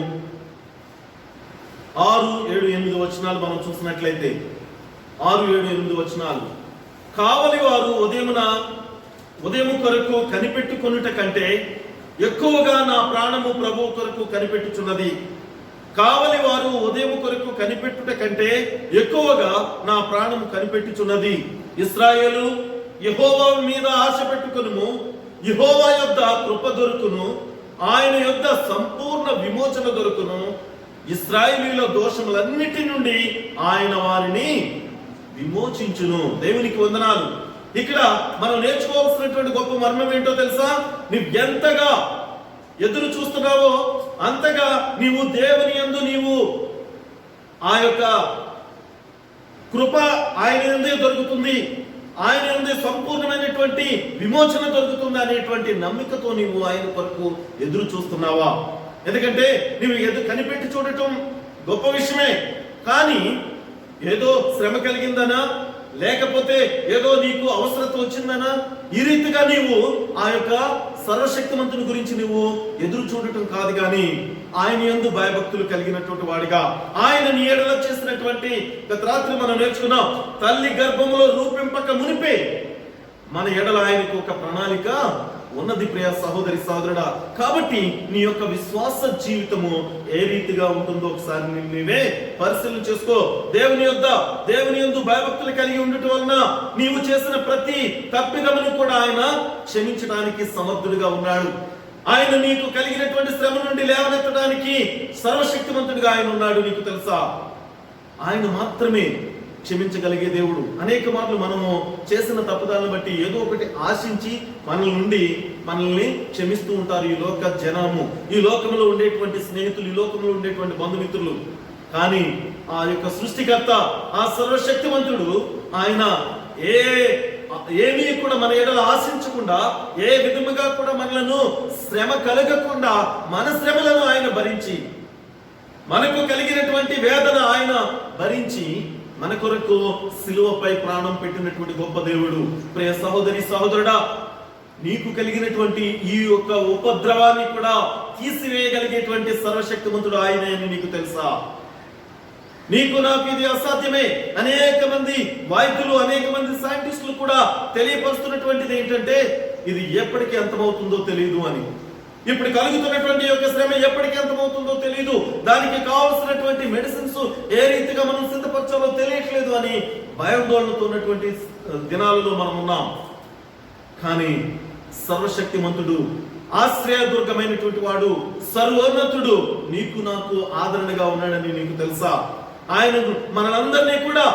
6, 7, 8 వచనాలు మనం చూసినట్లయితే 6, 7, 8 వచనాలు. కావలి వారు ఉదయం కొరకు కనిపెట్టుకొనుట కంటే ఎక్కువగా నా ప్రాణము ప్రభువు కొరకు కనిపెట్టుచున్నది. కావలి వారు ఉదయం కొరకు కనిపెట్టుట కంటే ఎక్కువగా నా ప్రాణము కనిపెట్టుచున్నది. ఇశ్రాయేలు, యెహోవా మీద ఆశ పెట్టుకొనుము. యెహోవా యొద్ద కృప దొరుకును, ఆయన యొద్ద సంపూర్ణ విమోచన దొరుకును. ఇశ్రాయేలీల దోషములన్నిటి నుండి ఆయన వారిని విమోచించును. దేవునికి వందనాలు. ఇక్కడ మనం నేర్చుకోవాల్సినటువంటి గొప్ప మర్మం ఏంటో తెలుసా? నువ్వు ఎంతగా ఎదురు చూస్తున్నావో అంతగా నీవు దేవుని యందు నీవు ఆ యొక్క కృప ఆయన యందే దొరుకుతుంది, ఆయన యందే సంపూర్ణమైనటువంటి విమోచన దొరుకుతుంది అనేటువంటి నమ్మికతో నీవు ఆయన కొరకు ఎదురు చూస్తున్నావా? ఎందుకంటే నీవు కనిపెట్టి చూడటం గొప్ప విషయమే, కానీ ఏదో శ్రమ కలిగిందనా, లేకపోతే ఏదో నీకు అవసరత వచ్చిందనా, ఈ రీతిగా నీవు ఆ యొక్క సర్వశక్తిమంతుని గురించి నువ్వు ఎదురు చూడటం కాదు, కానీ ఆయన యందు భయభక్తులు కలిగినటువంటి వాడిగా ఆయన నీ ఎడల చేసినటువంటి గత రాత్రి మనం నేర్చుకున్నాం. తల్లి గర్భములో రూపింపక మునిపే మన ఎడల ఆయనకు ఒక ప్రణాళిక ఉన్నది. ప్రియ సహోదరి సహోదరుడా, కాబట్టి నీ యొక్క విశ్వాస జీవితము ఏ రీతిగా ఉంటుందో ఒకసారి నీవే పరిశీలన చేసుకో. దేవుని యందు భయభక్తులు కలిగి ఉండటం వలన నీవు చేసిన ప్రతి తప్పిదమును కూడా ఆయన క్షమించడానికి సమర్థుడిగా ఉన్నాడు. ఆయన నీకు కలిగినటువంటి శ్రమ నుండి లేవనెత్తడానికి సర్వశక్తిమంతుడిగా ఆయన ఉన్నాడు. నీకు తెలుసా? ఆయన మాత్రమే క్షమించగలిగే దేవుడు. అనేక మార్లు మనము చేసిన తప్పుదాలను బట్టి ఏదో ఒకటి ఆశించి మనల్ని క్షమిస్తూ ఉంటారు ఈ లోక జనము, ఈ లోకంలో ఉండేటువంటి స్నేహితులు, ఈ లోకంలో ఉండేటువంటి బంధుమిత్రులు. కానీ ఆ యొక్క సృష్టికర్త, ఆ సర్వశక్తివంతుడు ఆయన ఏమీ కూడా మన ఎడల ఆశించకుండా, ఏ విధముగా కూడా మనలను శ్రమ కలగకుండా మన శ్రమలను ఆయన భరించి, మనకు కలిగినటువంటి వేదన ఆయన భరించి మన కొరకు సిలువపై ప్రాణం పెట్టినటువంటి గొప్ప దేవుడు. ప్రియ సహోదరి సహోదరుడా, నీకు కలిగినటువంటి ఈ యొక్క ఉపద్రవాన్ని కూడా తీసివేయగలిగేటువంటి సర్వశక్తిమంతుడు ఆయనే అని నీకు తెలుసా? నీకు నాకు ఇది అసాధ్యమే. అనేక మంది వైద్యులు, అనేక మంది సైంటిస్టులు కూడా తెలియపరుస్తున్నటువంటిది ఏంటంటే ఇది ఎప్పటికీ అంతమవుతుందో తెలియదు అని. ఇప్పుడు కలుగుతున్నటువంటి యొక్క శ్రమ ఎప్పటికీ అంతమవుతుందో తెలియదు, దానికి కావాల్సినటువంటి మెడిసిన్స్ ఏ రీతిగా మనం సిద్ధపరచాలో తెలియట్లేదు అని భయాందోళనతో ఉన్నటువంటి దినాలలో మనం ఉన్నాం. కానీ సర్వశక్తిమంతుడు, ఆశ్రయదుర్గమైనటువంటి వాడు, సర్వోన్నతుడు నీకు నాకు ఆదరణగా ఉన్నాడని నీకు తెలుసా? ఆయన మనందరినీ కూడా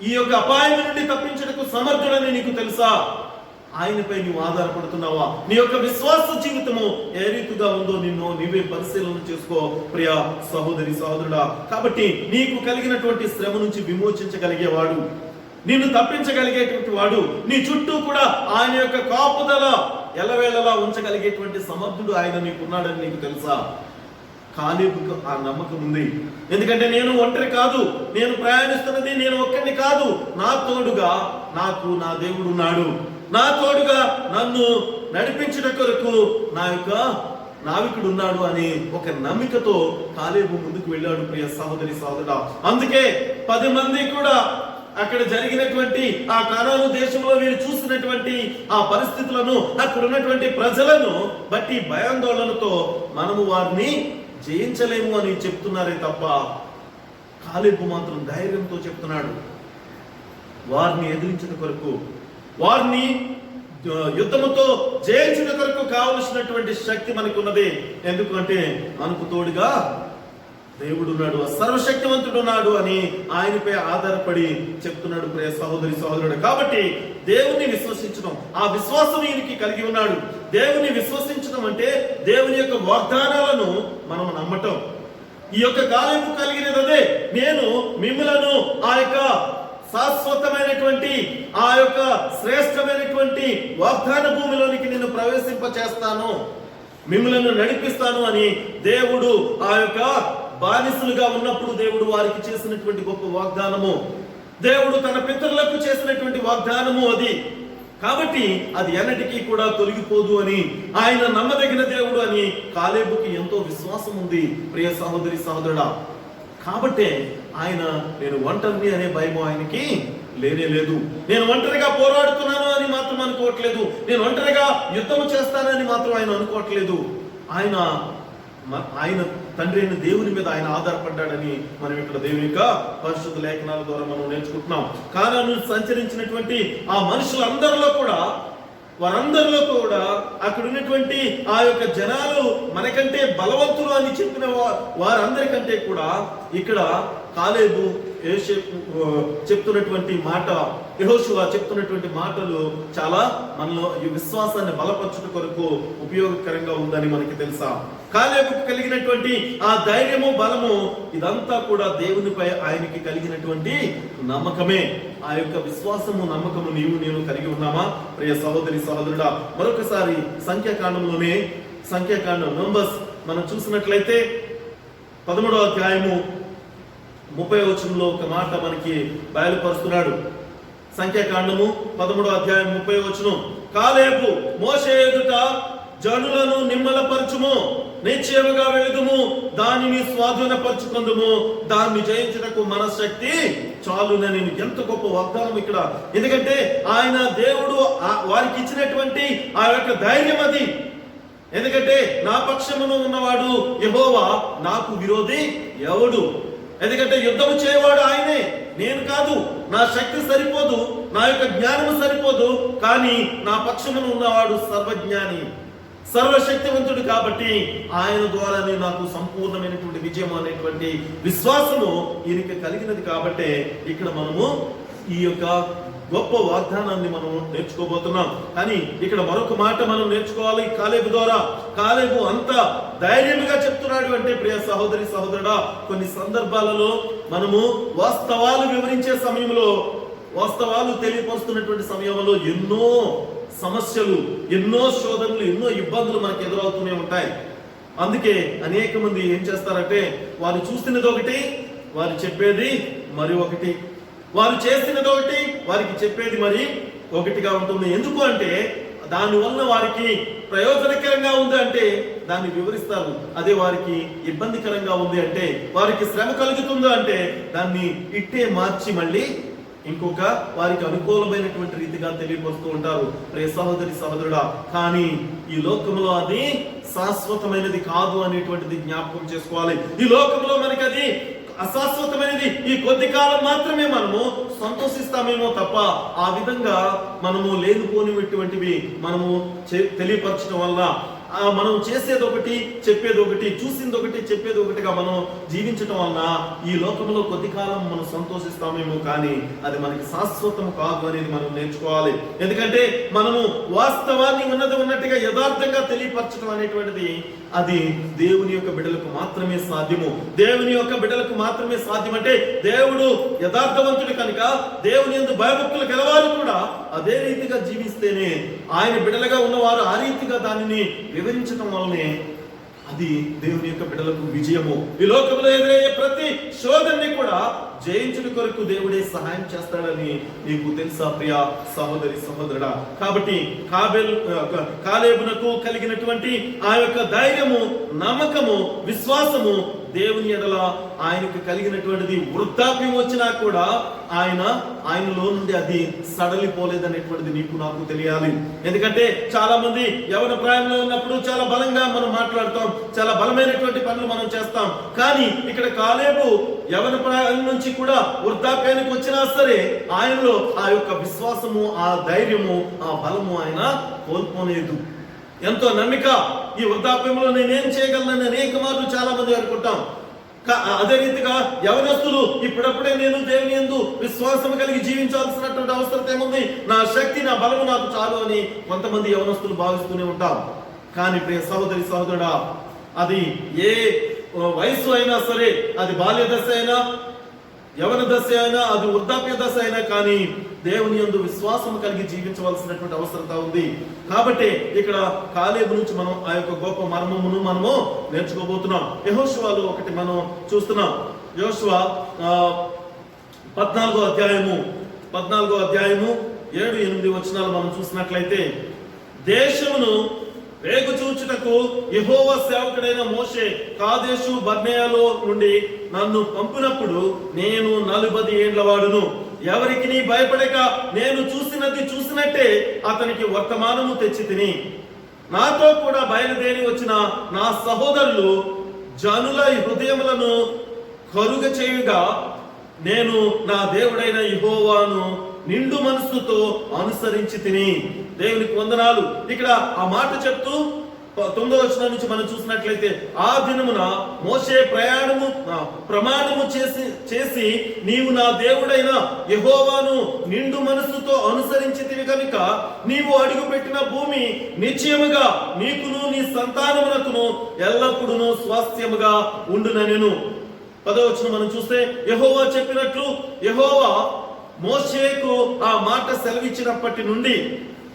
ఈ యొక్క అపాయం నుండి తప్పించడానికి సమర్థుడని నీకు తెలుసా? ఆయనపై నువ్వు ఆధారపడుతున్నావా? నీ యొక్క విశ్వాస జీవితము ఏ రీతిగా ఉందో నీవే పరిశీలన చేసుకో ప్రియ సహోదరి సహోదరుడా. కాబట్టి నీకు కలిగినటువంటి శ్రమ నుంచి విమోచించగలిగేవాడు, నిన్ను తప్పించగలిగేటువంటి వాడు, నీ చుట్టూ కూడా ఆయన యొక్క కాపుదల ఎల్లవేళలా ఉంచగలిగేటువంటి సమర్థుడు ఆయన నీకున్నాడని నీకు తెలుసా? కాలేబుకు ఆ నమ్మకం ఉంది. ఎందుకంటే నేను ఒంటరి కాదు, నేను ప్రయాణిస్తున్నది నేను ఒక్కడిని కాదు, నా తోడుగా నాకు నా దేవుడు ఉన్నాడు, నా తోడుగా నన్ను నడిపించిన కొరకు నా యొక్క నావికుడు ఉన్నాడు అని ఒక నమ్మికతో కాలేబు ముందుకు వెళ్ళాడు. ప్రియ సహోదరి సహోదరుడా, అందుకే 10 మంది కూడా అక్కడ జరిగినటువంటి ఆ కానాను దేశంలో వీరు చూసినటువంటి ఆ పరిస్థితులను, అక్కడ ఉన్నటువంటి ప్రజలను బట్టి భయాందోళనతో మనము వారిని జయించలేము అని చెప్తున్నారే తప్ప, కాలేబు మాత్రం ధైర్యంతో చెప్తున్నాడు, వారిని ఎదిరించిన కొరకు, వారిని యుద్ధముతో జయించిన కొరకు కావలసినటువంటి శక్తి మనకు ఉన్నది. ఎందుకంటే మనకు తోడుగా దేవుడు ఉన్నాడు, సర్వశక్తివంతుడు ఉన్నాడు అని ఆయనపై ఆధారపడి చెప్తున్నాడు. ప్రియ సహోదరి సహోదరుడు, కాబట్టి దేవుని విశ్వసించడం, ఆ విశ్వాసం ఈయనకి కలిగి ఉన్నాడు. దేవుని విశ్వసించడం అంటే దేవుని యొక్క వాగ్దానాలను మనం నమ్మటం. ఈ యొక్క కాలేబు కలిగినది అదే. నేను మిమ్ములను ఆ యొక్క శాశ్వతమైనటువంటి, ఆ యొక్క శ్రేష్టమైనటువంటి వాగ్దాన భూమిలోనికి నేను ప్రవేశింప చేస్తాను, మిమ్ములను నడిపిస్తాను అని దేవుడు ఆ యొక్క బానిసలుగా ఉన్నప్పుడు దేవుడు వారికి చేసినటువంటి గొప్ప వాగ్దానము, దేవుడు తన పితరులకు చేసినటువంటి వాగ్దానము అది. కాబట్టి అది ఎన్నటికీ కూడా తొలగిపోదు అని, ఆయన నమ్మదగిన దేవుడు అని కాలేబుకి ఎంతో విశ్వాసం ఉంది. ప్రియ సహోదరి సహోదరుడా, కాబట్టే ఆయన నేను ఒంటరిని అనే భయం ఆయనకి లేనే లేదు. నేను ఒంటరిగా పోరాడుతున్నాను అని మాత్రం అనుకోవట్లేదు, నేను ఒంటరిగా యుద్ధం చేస్తానని మాత్రం ఆయన అనుకోవట్లేదు. ఆయన తండ్రి అయిన దేవుని మీద ఆయన ఆధారపడ్డాడని మనం ఇక్కడ దేవుని యొక్క పరిశుద్ధ లేఖనాల ద్వారా మనం నేర్చుకుంటున్నాం. కానాను సంచరించినటువంటి ఆ మనుషులందరిలో కూడా, వారందరిలో కూడా అక్కడ ఉన్నటువంటి ఆ యొక్క జనాలు మనకంటే బలవంతులు అని చెప్పిన వారందరికంటే కూడా ఇక్కడ కాలేబు చెప్తున్నటువంటి మాట, యెహోషువ చెప్తున్నటువంటి మాటలు చాలా మనలో ఈ విశ్వాసాన్ని బలపరచుట కొరకు ఉపయోగకరంగా ఉందని మనకి తెలుసా. కాలేబుకు కలిగినటువంటి ఆ ధైర్యము, బలము ఇదంతా కూడా దేవునిపై ఆయనకి కలిగినటువంటి నమ్మకమే. ఆ యొక్క విశ్వాసము, నమ్మకము నీవు నేను కలిగి ఉన్నామా? ప్రియ సహోదరి సహోదరుడా, మరొకసారి సంఖ్యాకాండంలోనే, సంఖ్యాకాండం నంబర్స్ మనం చూసినట్లయితే 13వ అధ్యాయము 30వ వచనంలో ఒక మాట మనకి బయలుపరుస్తున్నాడు. సంఖ్యాకాండము 13వ అధ్యాయం 30వ వచనం, కాలేబు మోషే ఎదుట జనులను నిమ్మలపరచుము, నిశ్చయముగా వెళుదుము, దానిని స్వాధీనపరచుకుందుము, దాన్ని జయించుటకు మన శక్తి చాలునని. ఎంత గొప్ప వాగ్దానం ఇక్కడ! ఎందుకంటే ఆయన దేవుడు వారికి ఇచ్చినటువంటి ఆ యొక్క ధైర్యం అది. ఎందుకంటే నా పక్షమును ఉన్నవాడు యెహోవా, నాకు విరోధి ఎవడు? ఎందుకంటే యుద్ధము చేయవాడు ఆయనే, నేను కాదు. నా శక్తి సరిపోదు, నా యొక్క జ్ఞానము సరిపోదు, కానీ నా పక్షమును ఉన్నవాడు సర్వజ్ఞాని, సర్వశక్తివంతుడు. కాబట్టి ఆయన ద్వారానే నాకు సంపూర్ణమైనటువంటి విజయం అనేటువంటి విశ్వాసము ఈయనకి కలిగినది. కాబట్టి ఇక్కడ మనము ఈ యొక్క గొప్ప వాగ్దానాన్ని మనం నేర్చుకోబోతున్నాం. కానీ ఇక్కడ మరొక మాట మనం నేర్చుకోవాలి కాలేబు ద్వారా. కాలేబు అంత ధైర్యంగా చెప్తున్నాడు అంటే, ప్రియ సహోదరి సహోదరుడా, కొన్ని సందర్భాలలో మనము వాస్తవాలు వివరించే సమయంలో, వాస్తవాలు తెలియపరుస్తున్నటువంటి సమయంలో ఎన్నో సమస్యలు, ఎన్నో శోధనలు, ఎన్నో ఇబ్బందులు మనకు ఎదురవుతూనే ఉంటాయి. అందుకే అనేక మంది ఏం చేస్తారంటే, వారు చూస్తున్నది ఒకటి, వారు చెప్పేది మరి ఒకటి, వారు చేస్తున్నది ఒకటి, వారికి చెప్పేది మరి ఒకటిగా ఉంటుంది. ఎందుకు అంటే దానివల్ల వారికి ప్రయోజనకరంగా ఉంది అంటే దాన్ని వివరిస్తారు, అదే వారికి ఇబ్బందికరంగా ఉంది అంటే, వారికి శ్రమ కలుగుతుందో అంటే దాన్ని ఇట్టే మార్చి మళ్ళీ ఇంకొక వారికి అనుకూలమైనటువంటి రీతిగా తెలియపరుస్తూ ఉంటారు. ప్రియ సహోదరి సహోదరుడా, కానీ ఈ లోకంలో అది శాశ్వతమైనది కాదు అనేటువంటిది జ్ఞాపకం చేసుకోవాలి. ఈ లోకంలో మనకి అది అశాశ్వతమైనది. ఈ కొద్ది కాలం మాత్రమే మనము సంతోషిస్తామేమో తప్ప, ఆ విధంగా మనము లేనిపోనిటువంటివి మనము తెలియపరచడం వల్ల మనం చేసేది ఒకటి, చెప్పేది ఒకటి, చూసింది ఒకటి, చెప్పేది ఒకటిగా మనం జీవించడం వలన ఈ లోకంలో కొద్ది కాలం మనం సంతోషిస్తామేమో, కానీ అది మనకి శాశ్వతం కాదు అనేది మనం నేర్చుకోవాలి. ఎందుకంటే మనము వాస్తవాన్ని ఉన్నది ఉన్నట్టుగా యథార్థంగా తెలియపరచడం అనేటువంటిది అది దేవుని యొక్క బిడ్డలకు మాత్రమే సాధ్యము. దేవుని యొక్క బిడ్డలకు మాత్రమే సాధ్యం అంటే దేవుడు యథార్థవంతుడు కనుక దేవుని యందు భయభక్తులు గలవారు కూడా అదే రీతిగా జీవిస్తేనే, ఆయన బిడ్డలుగా ఉన్నవారు ఆ రీతిగా దానిని వివరించడం వల్లనే అది దేవుని యొక్క బిడ్డలకు విజయము. ఈ లోకంలో ఎదురయ్యే ప్రతి శోధనని కూడా జయించుట కొరకు దేవుడే సహాయం చేస్తాడని నీకు తెలుసా ప్రియ సహోదరి సహోదరుడా? కాబట్టి కాలేబునకు కలిగినటువంటి ఆ యొక్క ధైర్యము, నమ్మకము, విశ్వాసము దేవుని ఎడల ఆయనకు కలిగినటువంటిది వృద్ధాప్యం వచ్చినా కూడా ఆయనలో నుండి అది సడలిపోలేదనేటువంటిది నీకు నాకు తెలియాలి. ఎందుకంటే చాలా మంది యవన ప్రాయంలో ఉన్నప్పుడు చాలా బలంగా మనం మాట్లాడతాం, చాలా బలమైనటువంటి పనులు మనం చేస్తాం. కానీ ఇక్కడ కాలేబు యవన ప్రాయం నుంచి కూడా వృద్ధాప్యానికి వచ్చినా సరే ఆయనలో ఆ యొక్క విశ్వాసము, ఆ ధైర్యము, ఆ బలము ఆయన కోల్పోలేదు. ఎంతో నమ్మిక, ఈ వృద్ధాప్యంలో నేనేం చేయగలనని అనేక మార్లు చాలా మంది అనుకుంటాం. అదే రీతిగా యవనస్తులు ఇప్పుడప్పుడే నేను దేవుని యందు విశ్వాసం కలిగి జీవించాల్సినటువంటి అవసరం ఏముంది, నా శక్తి, నా బలము నాకు చాలు అని కొంతమంది యవనస్తులు భావిస్తూనే ఉంటాం. కానీ ప్రియ సహోదరి సహోదరుడా, అది ఏ వయసు అయినా సరే, అది బాల్య దశ అయినా, యవన దశ అయినా, అది వృద్ధాప్య దశ అయినా కానీ దేవుని యందు విశ్వాసం కలిగి జీవించవలసినటువంటి అవసరత ఉంది. కాబట్టి ఇక్కడ కాలేబు నుంచి మనం ఆ యొక్క గొప్ప మర్మమును మనము నేర్చుకోబోతున్నాం. యెహోషువలో ఒకటి మనం చూస్తున్నాం. యెహోషువ 14వ అధ్యాయము 7-8 వచనాలు మనం చూసినట్లయితే, దేశమును వేగు చూచుటకు యెహోవా సేవకుడైన మోషే కాదేశు బర్నేయలో నుండి నన్ను పంపినప్పుడు నేను 40 ఏండ్ల వాడును. ఎవరికి నీ భయపడక నేను చూసినట్టే అతనికి వర్తమానము తెచ్చి తిని, నాతో కూడా బయలుదేరి వచ్చిన నా సహోదరులు జనుల హృదయములను కరుగ చేయుగా నేను నా దేవుడైన యెహోవాను నిండు మనస్సుతో అనుసరించి తిని. దేవునికి వందనాలు. ఇక్కడ ఆ మాట చెప్తూ 9వ వచనం నుంచి మనం చూసినట్లయితే, ఆ దినమున మోషే ప్రమాణము చేసి నీవు నా దేవుడైన యెహోవాను నిండు మనస్సుతో అనుసరించితివి కనుక నీవు అడుగు పెట్టిన భూమి నిశ్చయముగా నీకును నీ సంతానమునకును ఎల్లప్పుడూ స్వాస్థ్యముగా ఉండుననెను. 10వ వచనం మనం చూస్తే, యెహోవా చెప్పినట్లు యెహోవా మోషేకు ఆ మాట సెలవిచ్చినప్పటి నుండి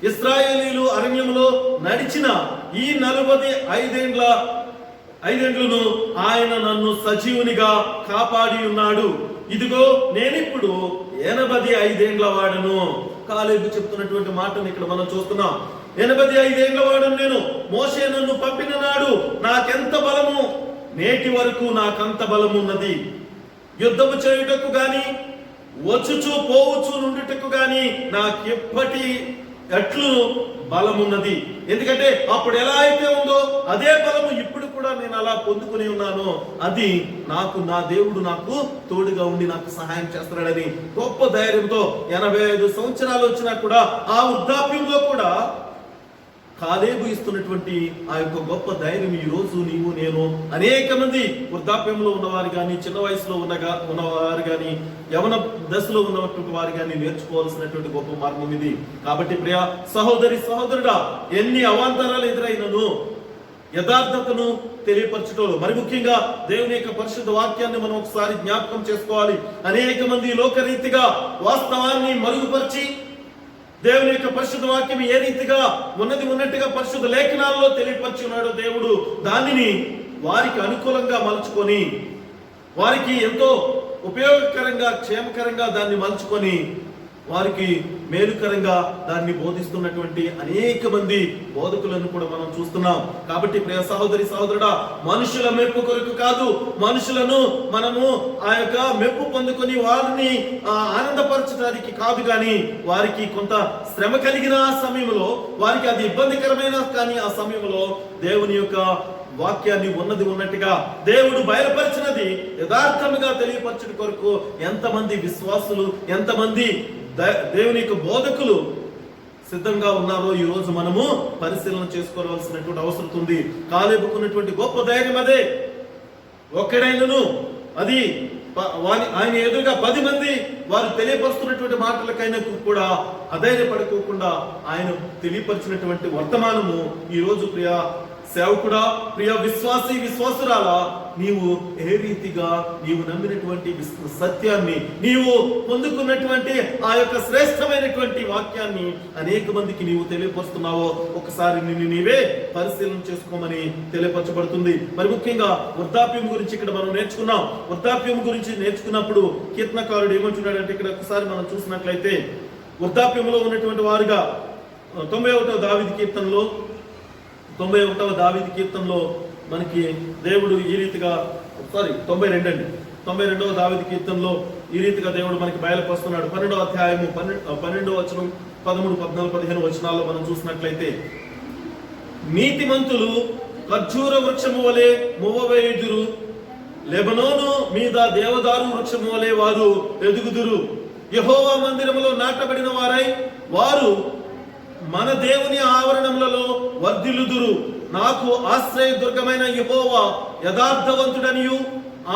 ఇశ్రాయేలీలు అరణ్యములో నడిచిన ఈ 45 ఆయన నన్ను సజీవునిగా కాపాడి ఉన్నాడు. ఇదిగో నేనిప్పుడు 85 ఏండ్ల వాడను. కాలేబు చెప్తున్నటువంటి మాటను ఇక్కడ మనం చూస్తున్నాం. 85 ఏండ్ల వాడను నేను. మోషే నన్ను పంపిన నాడు నాకెంత బలము, నేటి వరకు నాకంత బలము ఉన్నది. యుద్ధము చేయుటకు గాని వచ్చుచు పోవచ్చు నుండుటకు గాని నాకెప్పటి ఎట్లు బలమున్నది. ఎందుకంటే అప్పుడు ఎలా అయితే ఉందో అదే బలము ఇప్పుడు కూడా నేను అలా పొందుకుని ఉన్నాను. అది నా దేవుడు నాకు తోడుగా ఉండి నాకు సహాయం చేస్తున్నాడని గొప్ప ధైర్యంతో 85 సంవత్సరాలు వచ్చినా కూడా ఆ వృద్ధాప్యంలో కూడా కాలేబు ఇస్తున్నటువంటి ఆ యొక్క గొప్ప ధైర్యం ఈ రోజు నీవు నేను అనేక మంది వృద్ధాప్యంలో ఉన్నవారు కానీ, చిన్న వయసులో ఉన్నవారు కానీ, యవన దశలో ఉన్నటువంటి వారు కానీ నేర్చుకోవాల్సినటువంటి గొప్ప మార్గం ఇది. కాబట్టి ప్రియ సహోదరి సహోదరుడా, ఎన్ని అవాంతరాలు ఎదురైనను యథార్థతను తెలియపరచటంలో, మరి ముఖ్యంగా దేవుని యొక్క పరిశుద్ధ వాక్యాన్ని మనం ఒకసారి జ్ఞాపకం చేసుకోవాలి. అనేక మంది లోకరీతిగా వాస్తవాన్ని మరుగుపరిచి దేవుని యొక్క పరిశుద్ధ వాక్యం ఏ రీతిగా ఉన్నట్టుగా పరిశుద్ధ లేఖనాల్లో తెలియపరిచి ఉన్నాడు దేవుడు, దానిని వారికి అనుకూలంగా మలుచుకొని, వారికి ఎంతో ఉపయోగకరంగా క్షేమకరంగా దాన్ని మలుచుకొని వారికి మేలుకరంగా దాన్ని బోధిస్తున్నటువంటి అనేక మంది బోధకులను కూడా మనం చూస్తున్నాం. కాబట్టి ప్రియ సహోదరి సహోదరుడా, మనుషుల మెప్పు కొరకు కాదు, మనుషులను మనము ఆ యొక్క మెప్పు పొందుకొని వారిని ఆనందపరచడానికి కాదు, కానీ వారికి కొంత శ్రమ కలిగిన సమయంలో, వారికి అది ఇబ్బందికరమైన కానీ ఆ సమయంలో దేవుని యొక్క వాక్యాన్ని ఉన్నట్టుగా దేవుడు బయలుపరిచినది యథార్థముగా తెలియపరచడం కొరకు ఎంతమంది విశ్వాసులు, ఎంతమంది దేవుని యొక్క బోధకులు సిద్ధంగా ఉన్నారో ఈ రోజు మనము పరిశీలన చేసుకోవాల్సినటువంటి అవసరం ఉంది. కాలేబుకున్నటువంటి గొప్ప ధైర్యం అదే. ఒక్కడైనను అది ఆయన ఎదురుగా 10 మంది వారు తెలియపరుస్తున్నటువంటి మాటలకైనా కూడా అధైర్యపడుకోకుండా ఆయన తెలియపరిచినటువంటి వర్తమానము ఈ రోజు ప్రియ సేవకుడా, ప్రియ విశ్వాసి, విశ్వాసురాలా, నీవు ఏ రీతిగా నీవు నమ్మినటువంటి సత్యాన్ని, నీవు పొందుకున్నటువంటి ఆ యొక్క శ్రేష్టమైనటువంటి వాక్యాన్ని అనేక మందికి నీవు తెలియపరుస్తున్నావో ఒకసారి నిన్ను నీవే పరిశీలన చేసుకోమని తెలియపరచబడుతుంది. మరి ముఖ్యంగా వృద్ధాప్యం గురించి ఇక్కడ మనం నేర్చుకున్నాం. వృద్ధాప్యం గురించి నేర్చుకున్నప్పుడు కీర్తనకారుడు ఏమంటున్నాడంటే, ఇక్కడ ఒకసారి మనం చూసినట్లయితే వృద్ధాప్యంలో ఉన్నటువంటి వారుగా 91వ దావీదు కీర్తనలో మనకి దేవుడు ఈ రీతిగా 92వ దావీదు కీర్తనలో ఈ రీతిగా దేవుడు మనకి బయలుపరుస్తున్నాడు. 12వ అధ్యాయము 12వ వచనం, 13, 14, 15 వచనాల్లో మనం చూసినట్లయితే, నీతిమంతులు ఖర్జూర వృక్షము వలె మువ్వవేయుదురు, లెబనోను మీద దేవదారు వృక్షము వలె వారు ఎదుగుదురు. యెహోవా మందిరములో నాటబడిన వారై వారు మన దేవుని ఆవరణములలో వర్ధిల్లుదురు. నాకు ఆశ్రయ దుర్గమైన యెహోవా యథార్థవంతుడనియు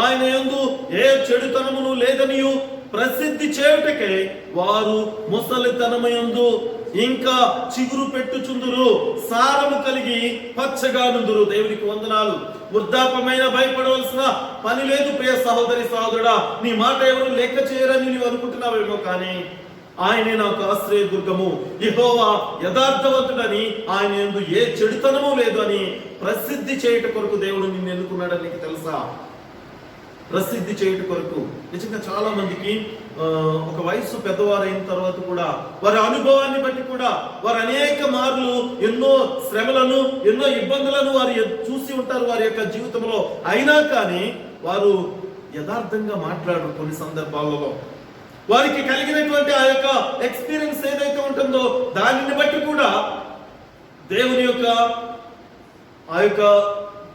ఆయన యందు ఏ చెడుతనమును లేదనియు ప్రసిద్ధి చేయుటకే వారు ముసలితనమయందు ఇంకా చిగురు పెట్టుచుందురు, సారము కలిగి పచ్చగా నుందురు. దేవునికి వందనాలు. వృద్ధాపమైన భయపడవలసిన పని లేదు ప్రియ సహోదరి, సహోదరుడా. నీ మాట ఎవరు లెక్క చేయరని నీవు అనుకుంటున్నావేమో, కానీ ఆయనే నాకు ఆశ్రయ దుర్గము, యెహోవా యథార్థవంతుడని, ఆయన యందు ఏ చెడుతనము లేదు అని ప్రసిద్ధి చేయుట కొరకు దేవుడు నిన్ను ఎన్నుకున్నాడని నీకు తెలుసా? ప్రసిద్ధి చేయుట కొరకు. నిజంగా చాలా మందికి ఒక వయసు పెద్దవారైన తర్వాత కూడా వారి అనుభవాన్ని బట్టి కూడా వారు అనేక మార్లు ఎన్నో శ్రమలను, ఎన్నో ఇబ్బందులను వారు చూసి ఉంటారు వారి యొక్క జీవితంలో. అయినా కానీ వారు యథార్థంగా మాట్లాడరు. కొన్ని సందర్భాలలో వారికి కలిగినటువంటి ఆ యొక్క ఎక్స్పీరియన్స్ ఏదైతే ఉంటుందో దానిని బట్టి కూడా దేవుని యొక్క ఆ యొక్క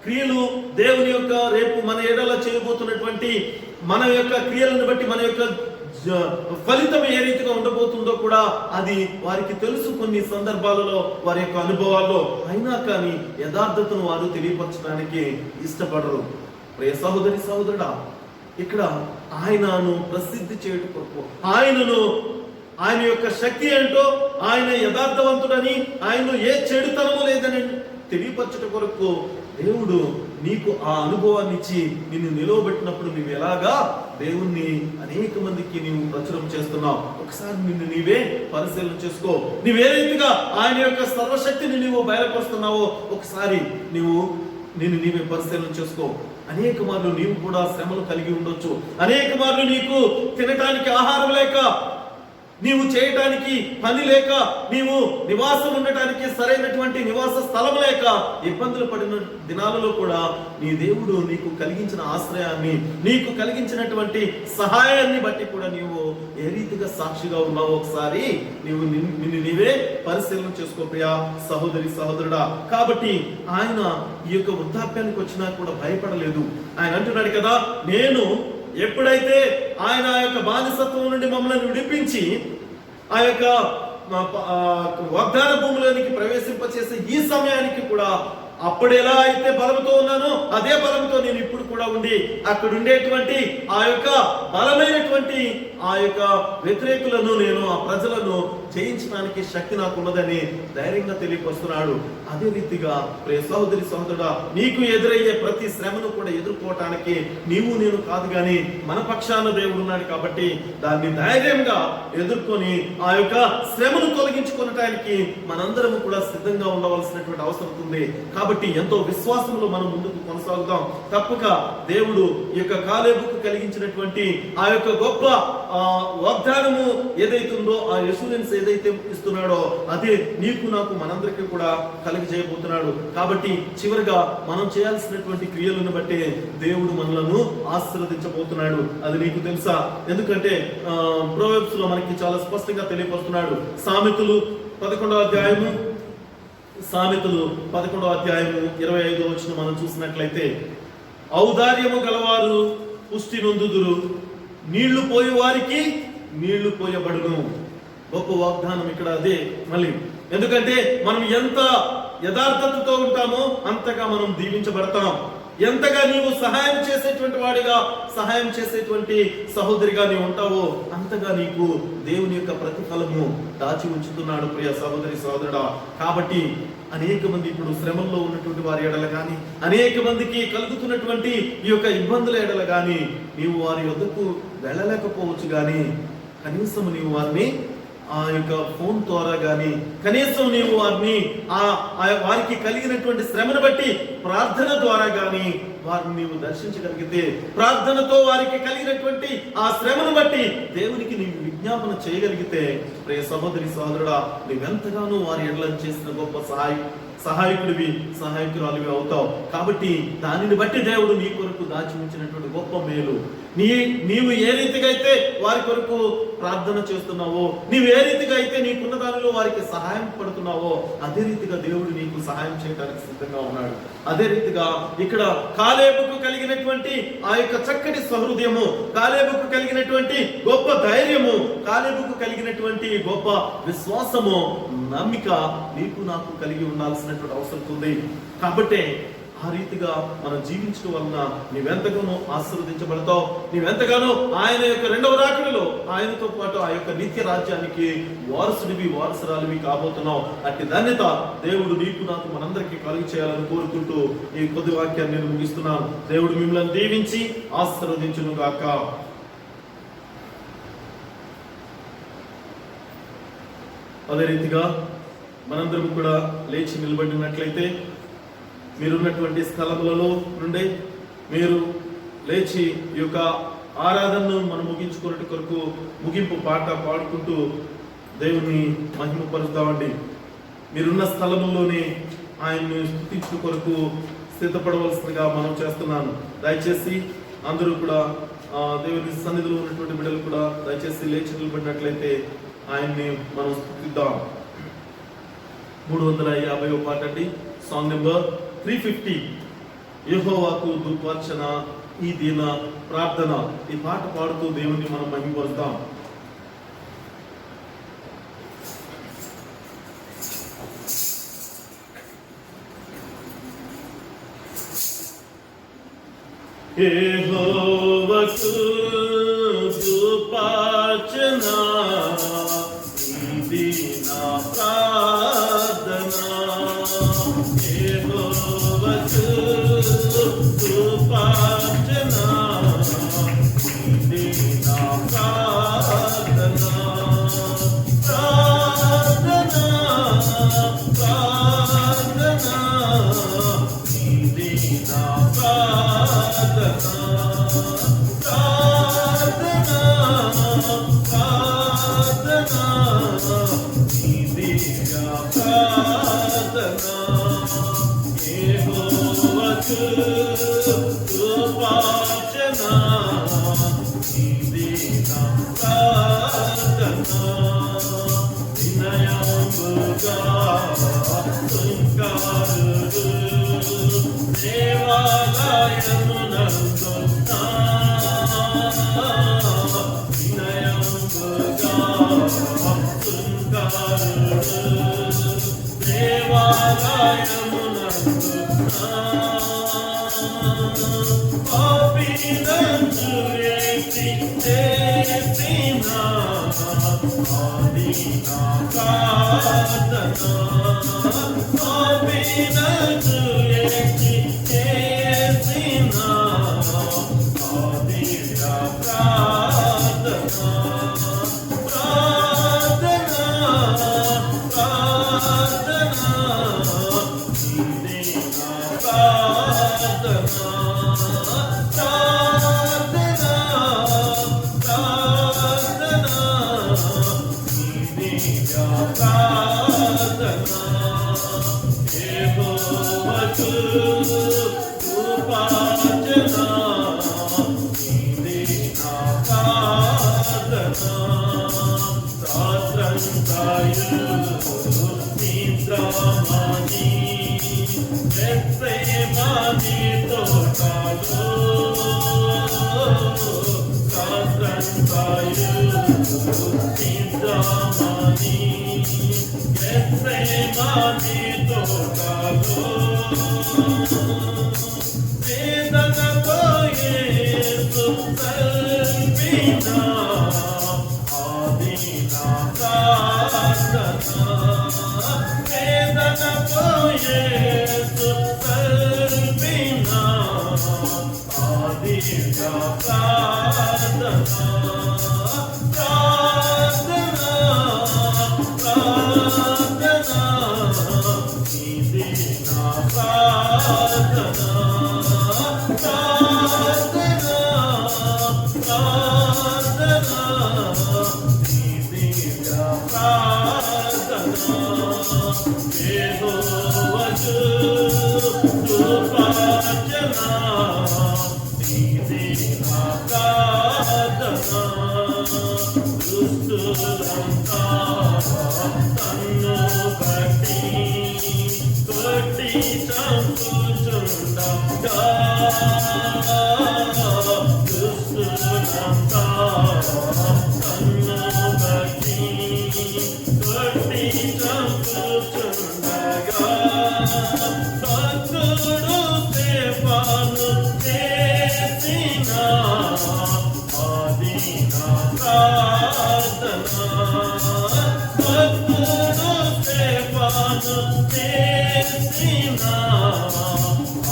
క్రియలు, దేవుని యొక్క రేపు మన ఎడల చేయబోతున్నటువంటి మన యొక్క క్రియలను బట్టి మన యొక్క ఫలితం ఏ రీతిగా ఉండబోతుందో కూడా అది వారికి తెలుసు. కొన్ని సందర్భాలలో వారి యొక్క అనుభవాల్లో అయినా కానీ యథార్థతను వారు తెలియపరచడానికి ఇష్టపడరు. ప్రియ సహోదరి, సహోదరుడా, ఇక్కడ ఆయనను ప్రసిద్ధి చేయడం కొరకు, ఆయన యొక్క శక్తి ఏంటో, ఆయన యథార్థవంతుడని, ఆయన ఏ చెడుతనము లేదని తెలియపరచట కొరకు దేవుడు నీకు ఆ అనుభవాన్ని ఇచ్చి నిన్ను నిలవబెట్టినప్పుడు నువ్వు ఎలాగా దేవుణ్ణి అనేక మందికి నీవు ప్రచురం చేస్తున్నావు. ఒకసారి నిన్ను నీవే పరిశీలన చేసుకో. నీవే రీతిగా ఆయన యొక్క సర్వశక్తిని నీవు బయలుపరుస్తున్నావో ఒకసారి నిన్ను నీవే పరిశీలన చేసుకో. అనేక మార్లు నీవు కూడా శ్రమలు కలిగి ఉండొచ్చు. అనేక మార్లు నీకు తినటానికి ఆహారం లేక, నీవు చేయటానికి పని లేక, నీవు నివాసం ఉండటానికి సరైనటువంటి నివాస స్థలం లేక ఇబ్బందులు పడిన దినాలలో కూడా నీ దేవుడు నీకు కలిగించిన ఆశ్రయాన్ని, నీకు కలిగించినటువంటి సహాయాన్ని బట్టి కూడా నీవు ఏ రీతిగా సాక్షిగా ఉన్నావో ఒకసారి నిన్ను నీవే పరిశీలన చేసుకో ప్రియా సహోదరి, సహోదరుడా. కాబట్టి ఆయన ఈ యొక్క వృద్ధాప్యానికి వచ్చినా కూడా భయపడలేదు. ఆయన అంటున్నాడు కదా, నేను ఎప్పుడైతే ఆయన ఆ యొక్క బానిసత్వం నుండి మమ్మల్ని విడిపించి ఆ యొక్క వాగ్దాన భూమిలోనికి ప్రవేశింపచేసే ఈ సమయానికి కూడా అప్పుడెలా అయితే బలంతో ఉన్నానో అదే బలంతో నేను ఇప్పుడు కూడా ఉండి అక్కడ ఉండేటువంటి ఆ యొక్క బలమైనటువంటి ఆ యొక్క వ్యతిరేకులను, నేను ఆ ప్రజలను జయించడానికి శక్తి నాకు ఉన్నదని ధైర్యంగా తెలియపరుస్తున్నాడు. అదే రీతిగా ప్రియ సహోదరి, సహోదరుడా, నీకు ఎదురయ్యే ప్రతి శ్రమను కూడా ఎదుర్కోవటానికి నీవు నేను కాదు కానీ మన పక్షాన దేవుడు ఉన్నాడు. కాబట్టి దాన్ని ధైర్యంగా ఎదుర్కొని ఆ యొక్క శ్రమను తొలగించుకోవటానికి మనందరము కూడా సిద్ధంగా ఉండవలసినటువంటి అవసరం ఉంది. కాబట్టి ఎంతో విశ్వాసంలో మనం ముందుకు కొనసాగుతాం. తప్పక దేవుడు ఈ యొక్క కాలేబుకు కలిగించినటువంటి ఆ యొక్క గొప్ప వాగ్దానము ఏదైతుందో, ఆ అష్యూరెన్స్ ఏదైతే ఇస్తున్నాడో అదే నీకు నాకు మనందరికీ కూడా కలిగజేయబోతున్నాడు. కాబట్టి చివరిగా మనం చేయాల్సినటువంటి క్రియలను బట్టి దేవుడు మనలను ఆశీర్వదించబోతున్నాడు. అది నీకు తెలుసా? ఎందుకంటే ప్రోవెబ్స్ లో మనకి చాలా స్పష్టంగా తెలియపరుస్తున్నాడు. సామెతలు 11వ అధ్యాయము 25వ వచనం మనం చూసినట్లయితే, ఔదార్యము గలవారు పుష్టి నొందుదురు, నీళ్లు పోయే వారికి నీళ్లు పోయబడును. గొప్ప వాగ్దానం ఇక్కడ అదే. మళ్ళీ ఎందుకంటే మనం ఎంత యథార్థతతో ఉంటామో అంతగా మనం దీవించబడతాం. ఎంతగా నీవు సహాయం చేసేటువంటి వాడిగా, సహాయం చేసేటువంటి సహోదరిగా నీవు ఉంటావో అంతగా నీకు దేవుని యొక్క ప్రతిఫలము దాచి ఉంచుతున్నాడు ప్రియ సహోదరి సహోదరుడా. కాబట్టి అనేక మంది ఇప్పుడు శ్రమల్లో ఉన్నటువంటి వారి ఎడల కానీ, అనేక మందికి కలుగుతున్నటువంటి ఈ యొక్క ఇబ్బందుల ఎడల కానీ నీవు వారి వద్దకు వెళ్ళలేకపోవచ్చు, కానీ కనీసం నీవు వారిని ఆ యొక్క ఫోన్ ద్వారా కానీ, కనీసం నీవు వారిని వారికి కలిగినటువంటి శ్రమను బట్టి ప్రార్థన ద్వారా కానీ వారిని నీవు దర్శించగలిగితే, ప్రార్థనతో వారికి కలిగినటువంటి ఆ శ్రమను బట్టి దేవునికి నీవు విజ్ఞాపన చేయగలిగితే ప్రియ సహోదరి సహోదరుడా, నీవెంతగానో వారి ఎడల చేసిన గొప్ప సహాయకుడివి, సహాయకురాలివి అవుతావు. కాబట్టి దానిని బట్టి దేవుడు నీ కొరకు దాచి ఉంచినటువంటి గొప్ప మేలు, నీవు ఏ రీతిగా అయితే వారి కొరకు ప్రార్థన చేస్తున్నావో, నీవు ఏ రీతిగా అయితే నీకున్న దానిలో వారికి సహాయం పడుతున్నావో, అదే రీతిగా దేవుడు నీకు సహాయం చేయడానికి సిద్ధంగా ఉన్నాడు. అదే రీతిగా ఇక్కడ కాలేబుకు కలిగినటువంటి ఆ యొక్క చక్కటి సహృదయము, కాలేబుకు కలిగినటువంటి గొప్ప ధైర్యము, కాలేబుకు కలిగినటువంటి గొప్ప విశ్వాసము, నమ్మిక నీకు నాకు కలిగి ఉండాల్సినటువంటి అవసరం ఉంది. కాబట్టి ఆ రీతిగా మనం జీవించడం వలన నీవెంతగానో ఆశీర్వదించబడతావు. నీవెంతగానో ఆయన యొక్క రెండవ రాకడలో ఆయనతో పాటు ఆ యొక్క నిత్య రాజ్యానికి వారసుడివి, వారసురాలివి కాబోతున్నావు. అట్టి ధన్యత దేవుడు నీకు నాకు మనందరికీ కలిగి చేయాలని కోరుకుంటూ ఈ కొద్ది వాక్యాన్ని నేను ముగిస్తున్నాను. దేవుడు మిమ్మల్ని దీవించి ఆశీర్వదించును గాక. అదే రీతిగా మనందరం కూడా లేచి నిలబడినట్లయితే మీరున్నటువంటి స్థలములలో నుండి మీరు లేచి ఈ యొక్క ఆరాధనను మనం ముగించుకున్నట్టు కొరకు ముగింపు పాట పాడుకుంటూ దేవుని మహిమపరుస్తామండి. మీరున్న స్థలములోనే ఆయన్ని స్తుతించు కొరకు సిద్ధపడవలసిందిగా మనం చేస్తున్నాను. దయచేసి అందరూ కూడా దేవుని సన్నిధిలో ఉన్నటువంటి బిడ్డలు కూడా దయచేసి లేచి నిలబడినట్లయితే ఆయన్ని మనం స్తుతిద్దాం. 350వ పాట అండి, సాంగ్ నెంబర్ 350. యెహోవాకు ధూపార్చన ఈ దిన ప్రార్థన. ఈ పాట పాడుతూ దేవుని మనం మహిమపరుద్దాం. యెహోవాకు ధూపార్చన ఈ దిన ప్రార్థన. యెహోవాకు ధూపార్చన ఈ దిన ప్రార్థన. ప్రార్థన ప్రార్థన ఈ దిన ప్రార్థన. ప్రార్థన ప్రార్థన ఈ దిన ప్రార్థన. యెహోవాకు ధూపార్చన ఈ దిన ప్రార్థన. వినయముగా సుంకారుడు దేవాలయమునందు వినయముగా సుంకారుడు దేవాలయమునందు పాపినందు ఎత్తి చేసిన ఆదిన ప్రార్థన. పాపినందు ఎత్తి చేసిన ఆదిన ప్రార్థన. ప్రార్థన ప్రార్థన ఈ దిన ప్రార్థన. ప్రార్థన ప్రార్థన ఈ దిన ప్రార్థన. యెహోవాకు ధూపార్చన ఈ దిన ప్రార్థన. రాత్రంతయు నిద్రమాని గెత్సేమనీ తోటలో రాత్రంతయు నిద్రమాని గెత్సేమనీ తోటలో వేదనతో యేసు కల్పినా ఆదివ్య ప్రార్థనా ప్రార్థనా ప్రార్థనా ఇది నా ప్రార్థనా ప్రార్థనా ప్రార్థనా ఇది నా ప్రార్థనా యెహోవాకు కృపార్జనా ఇది నా ప్రార్థనా దుష్టులంతా తన్ను బట్టి కొట్టి చంపుచుండగా దుష్టులంతా తన్ను బట్టి కొట్టి చంపుచుండగా భక్తుడు సేవను చేసిన ఆదినా ప్రార్థనా భక్తుడు సేవను చేసిన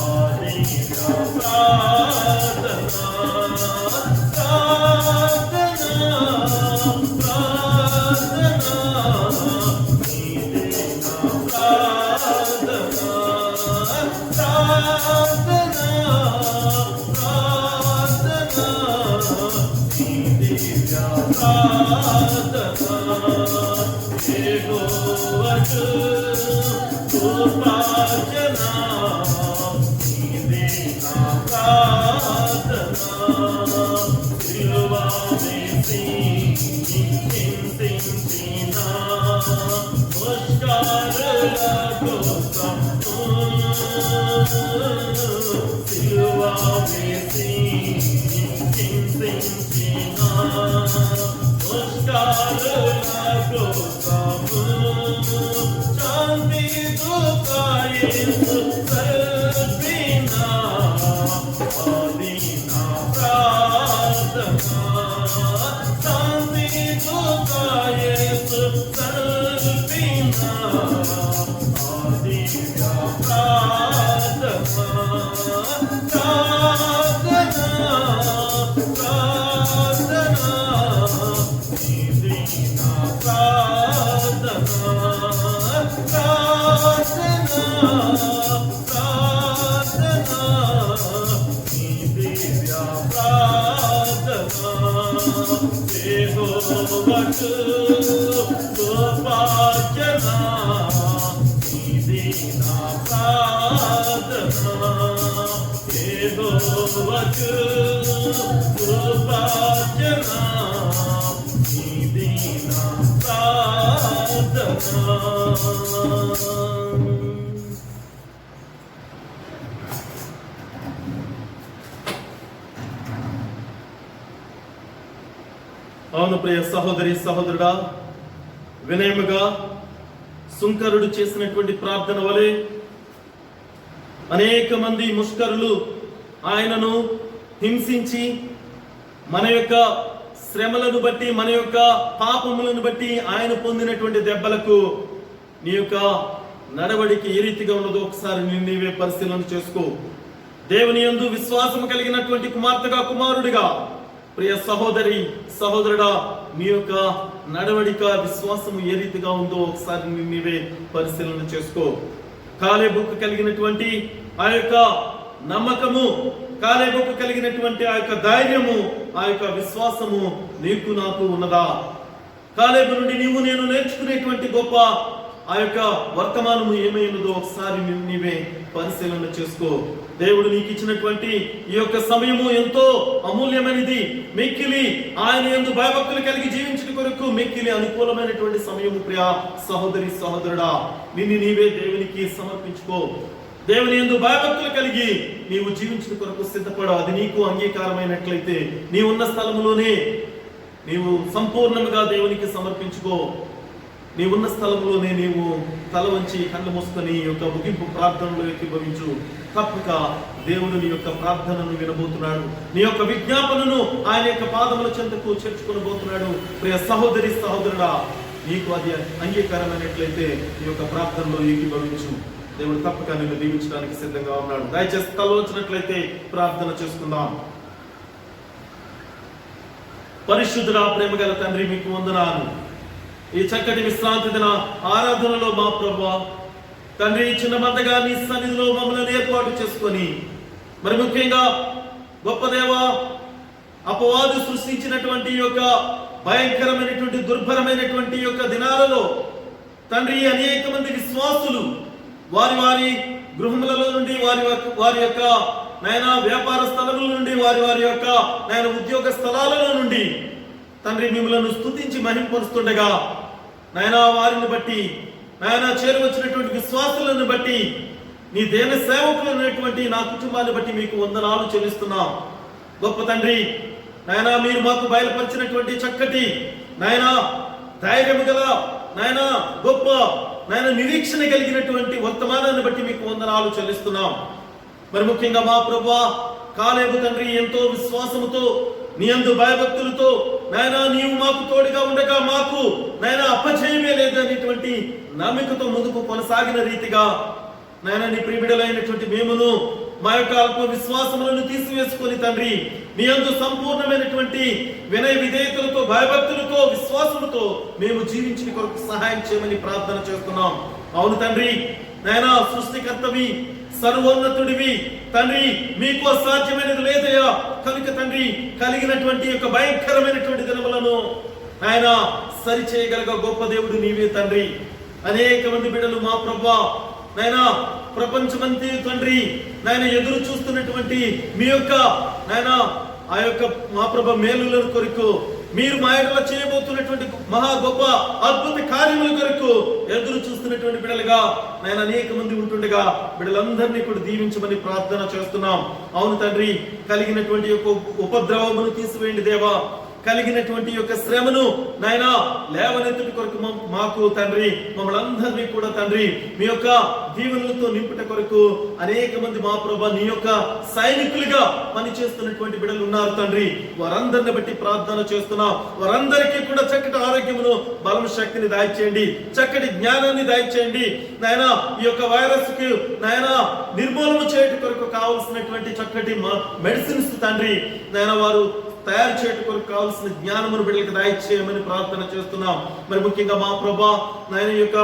ఆదినా ప్రార్థనా ప్రార్థనా ప్రార్థనా ఇది నా ప్రార్థనా ప్రార్థనా ప్రార్థనా ఇది నా ప్రార్థనా యెహోవాకు కృపార్జనా ఇది నా ప్రార్థనా సిలువ వేసి చింతించిన పుష్కరుల కోసం సిలువ వేసి చింతించిన పుష్కరుల కోసం శాంతి దుఃఖయేసు కల్పినా ఆదినా ప్రార్థనా శాంతి దుఃఖయేసు కల్పినా ఆదినా ప్రార్థనా ప్రార్థనా ప్రార్థనా ఇది నా ప్రార్థనా ప్రార్థనా ప్రార్థనా ఇది నా ప్రార్థనా యెహోవాకు కృపార్జనా ఇది నా ప్రార్థనా యెహోవాకు కృపార్జనా ఇది నా ప్రార్థనా. అవును ప్రియ సహోదరి సహోదరుడా, వినయముగా సుంకరుడు చేసినటువంటి ప్రార్థన వలె అనేక మంది ముష్కరులు ఆయనను హింసించి మన యొక్క శ్రమలను బట్టి మన యొక్క పాపములను బట్టి ఆయన పొందినటువంటి దెబ్బలకు నీ యొక్క నడవడికి ఏ రీతిగా ఉన్నదో ఒకసారి నీవే పరిశీలన చేసుకో. దేవుని యందు విశ్వాసం కలిగినటువంటి కుమార్తెగా కుమారుడిగా ప్రియ సహోదరి సహోదరుడా, మీ యొక్క నడవడిక విశ్వాసము ఏ రీతిగా ఉందో ఒకసారి నీవే పరిశీలన చేసుకో. కాలేబుకు కలిగినటువంటి ఆ యొక్క నమ్మకము, కాలేబుకు కలిగినటువంటి ఆ యొక్క ధైర్యము, ఆ యొక్క విశ్వాసము నీకు నాకు ఉన్నదా? కాలేబు నుండి నీవు నేను నేర్చుకునేటువంటి గొప్ప ఆ యొక్క వర్తమానము ఏమైనదో ఒకసారి నీవే పరిశీలన చేసుకో. దేవుడు నీకు ఇచ్చినటువంటి ఈ యొక్క సమయము ఎంతో అమూల్యమైనది. మిక్కిలి ఆయన యందు భయభక్తులు కలిగి జీవించిన కొరకు మిక్కిలి అనుకూలమైనటువంటి సమయము. ప్రియా సహోదరి సహోదరుడా, నిన్ను నీవే దేవునికి సమర్పించుకో. దేవుని యందు భయభక్తులు కలిగి నీవు జీవించిన కొరకు సిద్ధపడ. అది నీకు అంగీకారమైనట్లయితే నీ ఉన్న స్థలములోనే నీవు సంపూర్ణంగా దేవునికి సమర్పించుకో. నీ ఉన్న స్థలంలోనే నీవు తల వంచి కళ్ళు మూసుకొని యొక్క ముగింపు ప్రార్థనలో ఏకీభవించు. తప్పక దేవుడు నీ యొక్క ప్రార్థనను వినబోతున్నాడు. నీ యొక్క విజ్ఞాపనను ఆయన యొక్క పాదముల చెంతకు చేర్చుకొనబోతున్నాడు. ప్రియ సహోదరి సహోదరుడా, నీకు అది అంగీకారమైనట్లయితే ఈ యొక్క ప్రార్థనలో ఏకీభవించు. దేవుడు తప్పక నిన్ను దీవించడానికి సిద్ధంగా ఉన్నాడు. దయచేసి తలవంచినట్లయితే ప్రార్థన చేసుకుందాం. పరిశుద్ధుడా, ప్రేమ గల తండ్రి, మీకు వందనాలు. ఈ చక్కటి విశ్రాంతి దిన ఆరాధనలో మా ప్రభువా తండ్రి, చిన్న మందగా నీ సన్నిధిలో మమ్మల్ని ఏర్పాటు చేసుకొని, మరి ముఖ్యంగా గొప్ప దేవా, అపవాదు సృష్టించినటువంటి యొక్క భయంకరమైనటువంటి దుర్భరమైనటువంటి యొక్క దినాలలో తండ్రి, అనేక మంది విశ్వాసులు వారి వారి గృహములలో నుండి, వారి యొక్క నాయన వ్యాపార స్థలముల నుండి, వారి యొక్క నాయన ఉద్యోగ స్థలాలలో నుండి తండ్రి మిమ్మలను స్తుతించి మహింపరుస్తుండగా నాయన వారిని బట్టి, నాయన చేరువచ్చినటువంటి విశ్వాసులను బట్టి, నీ దేన సేవకులు అనేటువంటి నా కుటుంబాన్ని బట్టి మీకు వందనాలు చెల్లిస్తున్నాం. గొప్ప తండ్రి నాయన, మీరు మాకు బయలుపరిచినటువంటి చక్కటి నాయన ధైర్యము గల నాయన గొప్ప నాయన నిరీక్షణ కలిగినటువంటి వర్తమానాన్ని బట్టి మీకు వందనాలు చెల్లిస్తున్నాం. మరి ముఖ్యంగా మా ప్రభువా కాలేబు తండ్రి ఎంతో విశ్వాసముతో, నీ యందు భయభక్తులతో నాయన నీవు మాకు తోడుగా ఉండగా మాకు నాయన అపజయమే లేదనేటువంటి నమ్మికతో ముందుకు కొనసాగిన రీతిగా నాయన నీ ప్రియబిడలైనటువంటి మేమును మా యొక్క అల్ప విశ్వాసములను తీసివేసుకొని తండ్రి, నీ యందు సంపూర్ణమైనటువంటి వినయ విధేయతలతో, భయభక్తులతో, విశ్వాసముతో మేము జీవించిన కొరకు సహాయం చేయమని ప్రార్థన చేస్తున్నాం. అవును తండ్రి, నాయన సృష్టికర్తవి, సర్వోన్నతుడివి తండ్రి, మీకు అసాధ్యమైనది లేదయ్యా. కనుక తండ్రి, కలిగినటువంటి యొక్క భయంకరమైనటువంటి దినములను ఆయన సరిచేయగలగ గొప్ప దేవుడు నీవే తండ్రి. అనేక మంది బిడ్డలు మా ప్రభువా నాయన ప్రపంచమంతి తండ్రి నాయన ఎదురు చూస్తున్నటువంటి మీ యొక్క నాయన ఆ యొక్క మా ప్రభ మేలుల కొరకు, మీరు మా ఎడల చేయబోతున్నటువంటి మహా గొప్ప అద్భుత కార్యముల కొరకు ఎదురు చూస్తున్నటువంటి బిడ్డలుగా నేను అనేక మంది ఉంటుండగా బిడ్డలందరినీ కూడా దీవించమని ప్రార్థన చేస్తున్నాం. అవును తండ్రి, కలిగినటువంటి యొక్క ఉపద్రవమును తీసివేయండి దేవా. కలిగినటువంటి యొక్క శ్రమను నాయన లేవనెత్తుటి కొరకు మాకు తండ్రి, మమ్మల్ని అందరినీ కూడా తండ్రి మీ యొక్క దీవెనలతో నింపుట కొరకు అనేక మంది మా ప్రభా నీ యొక్క సైనికులుగా పనిచేస్తున్నటువంటి బిడ్డలు ఉన్నారు తండ్రి. వారందరిని బట్టి ప్రార్థన చేస్తున్నాం. వారందరికీ కూడా చక్కటి ఆరోగ్యమును, బలం, శక్తిని దయచేయండి. చక్కటి జ్ఞానాన్ని దయచేయండి నాయన. ఈ యొక్క వైరస్ కి నాయన నిర్మూలన చేయడం కొరకు కావలసినటువంటి చక్కటి మెడిసిన్స్ తండ్రి నాయన వారు తయారు చేయడం కొరకు కావాల్సిన జ్ఞానమును బిడ్డలకు దయచేయమని ప్రార్థన చేస్తున్నాం. మరి ముఖ్యంగా మా ప్రభా నాయన యొక్క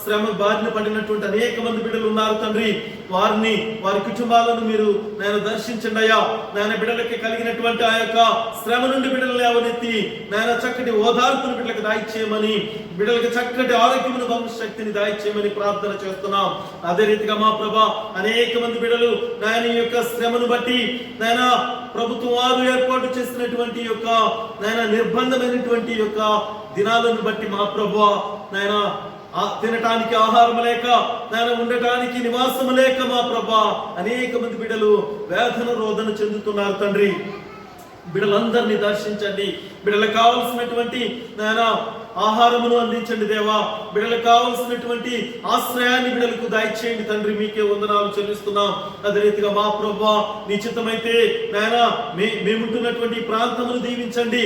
శ్రమ బారిన పడినటువంటి అనేక మంది బిడ్డలు ఉన్నారు తండ్రి. వారిని, వారి కుటుంబాలను మీరు నాయన దర్శించండి అయ్యా. నాయన బిడ్డలకి కలిగినటువంటి ఆ యొక్క శ్రమ నుండి బిడ్డలు లేవనెత్తి నాయన చక్కటి ఓదార్పును బిడ్డలకు దయచేయమని, బిడ్డలకు చక్కటి ఆరోగ్యమును, బలం, శక్తిని దయచేయమని ప్రార్థన చేస్తున్నాం. అదే రీతిగా మా ప్రభా అనేక మంది బిడ్డలు నాయన ఈ యొక్క శ్రమను బట్టి నాయన ప్రభుత్వం వారు ఏర్పాటు చేసినటువంటి యొక్క నాయన నిర్బంధమైనటువంటి యొక్క దినాలను బట్టి మా ప్రభువా నాయన తినటానికి ఆహారం లేక, నాయన ఉండటానికి నివాసం లేక మా ప్రభా అనేక మంది బిడ్డలు వేదన రోదన చెందుతున్నారు తండ్రి. బిడ్డలందరినీ దర్శించండి. బిడ్డలకు కావలసినటువంటి నాయన ఆహారమును అందించండి దేవా. బిడ్డలకు కావలసినటువంటి ఆశ్రయాన్ని బిడ్డలకు దయచేయండి తండ్రి. మీకే వందనాలు చెల్లిస్తున్నాం. అదే రీతిగా మా ప్రభువా నీ చిత్తమైతే నాయన మేముంటున్నటువంటి ప్రాంతమును దీవించండి.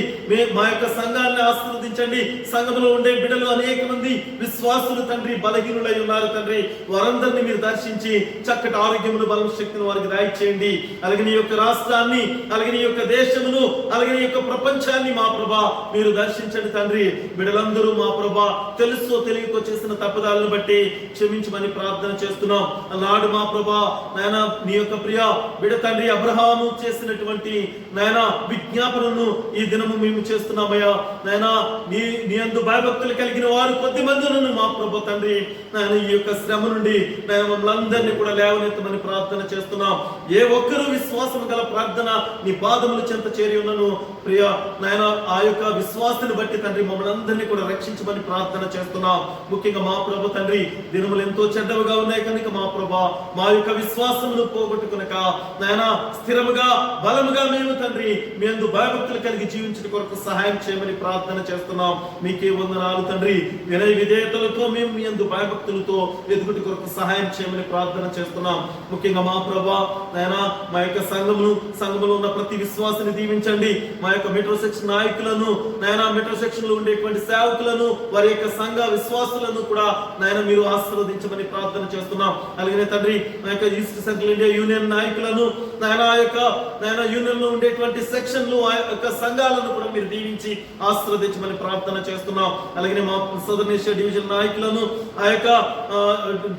మా యొక్క సంఘాన్ని ఆశీర్వదించండి. సంఘములో ఉండే బిడ్డలు అనేక మంది విశ్వాసులు తండ్రి బలహీనులై ఉన్నారు తండ్రి. వారందరినీ మీరు దర్శించి చక్కటి ఆరోగ్యమును, బలం, శక్తిని వారికి దయచేయండి. అలాగే నీ యొక్క రాష్ట్రాన్ని, అలాగే నీ యొక్క దేశమును, అలాగే నీ యొక్క ప్రపంచాన్ని మా ప్రభా మీరు దర్శించండి తండ్రి. బిడ్డలందరూ మా ప్రభా తెలుసో తెలియకో చేసిన తప్పుదాలను బట్టి క్షమించమని ప్రార్థన చేస్తున్నాం. అలాడు మా ప్రభా నాయన నీ యొక్క ప్రియ బిడ్డ తండ్రి అబ్రహాము చేసినటువంటి నాయన విజ్ఞాపనను ఈ దినము మేము చేస్తున్నామయ్యా. నాయన నీ యందు భయభక్తులు కలిగిన వారు కొద్ది మందులను మా ప్రభా తండ్రి నాయన ఈ యొక్క శ్రమ నుండి నాయన మమ్మల్ని అందరినీ కూడా లేవనెత్తమని ప్రార్థన చేస్తున్నాం. ఏ ఒక్కరూ విశ్వాసం గల ప్రార్థన నీ పాదముల చెంత చేరి ఉన్నను ప్రియ నాయన ఆ యొక్క విశ్వాసాన్ని బట్టి తండ్రి మమ్మల్ని అందరినీ కూడా రక్షించమని ప్రార్థన చేస్తున్నాం. ముఖ్యంగా మా ప్రభు తండ్రి దినములు ఎంతో చెడ్డవుగా ఉన్నాయి కనుక మా ప్రభా మా యొక్క విశ్వాసమును పోగొట్టుకునక నాయన స్థిరముగా, బలముగా మేము తండ్రి మీ యందు భయభక్తులు కలిగి జీవించడం కొరకు సహాయం చేయమని ప్రార్థన చేస్తున్నాం. మీకే వందనాలు తండ్రి. వినయ విధేయతలతో మేము మీ యందు భయభక్తులతో ఎదుగుట కొరకు సహాయం చేయమని ప్రార్థన చేస్తున్నాం. ముఖ్యంగా మా ప్రభా నాయన మా యొక్క సంఘములో ఉన్న ప్రతి విశ్వాసాన్ని దీవించండి. మా యొక్క మెట్రో సెక్షన్ నాయకులను నాయన, మెట్రో సెక్షన్ లో ఉండేటువంటి సేవకులను వారి యొక్క సంఘ విశ్వాసులను కూడా నాయన మీరు ఆశీర్వదించమని ప్రార్థన చేస్తున్నాం. అలాగే తండ్రి మా యొక్క ఈస్ట్ సెంట్రల్ ఇండియా యూనియన్ నాయకులను నాయన యూనియన్ లో ఉండేటువంటి సెక్షన్లు ఆ యొక్క సంఘాలను కూడా మీరు దీవించి ఆశీర్వదించమని ప్రార్థన చేస్తున్నాం. అలాగే మా సదర్న్ ఏషియా డివిజన్ నాయకులను ఆ యొక్క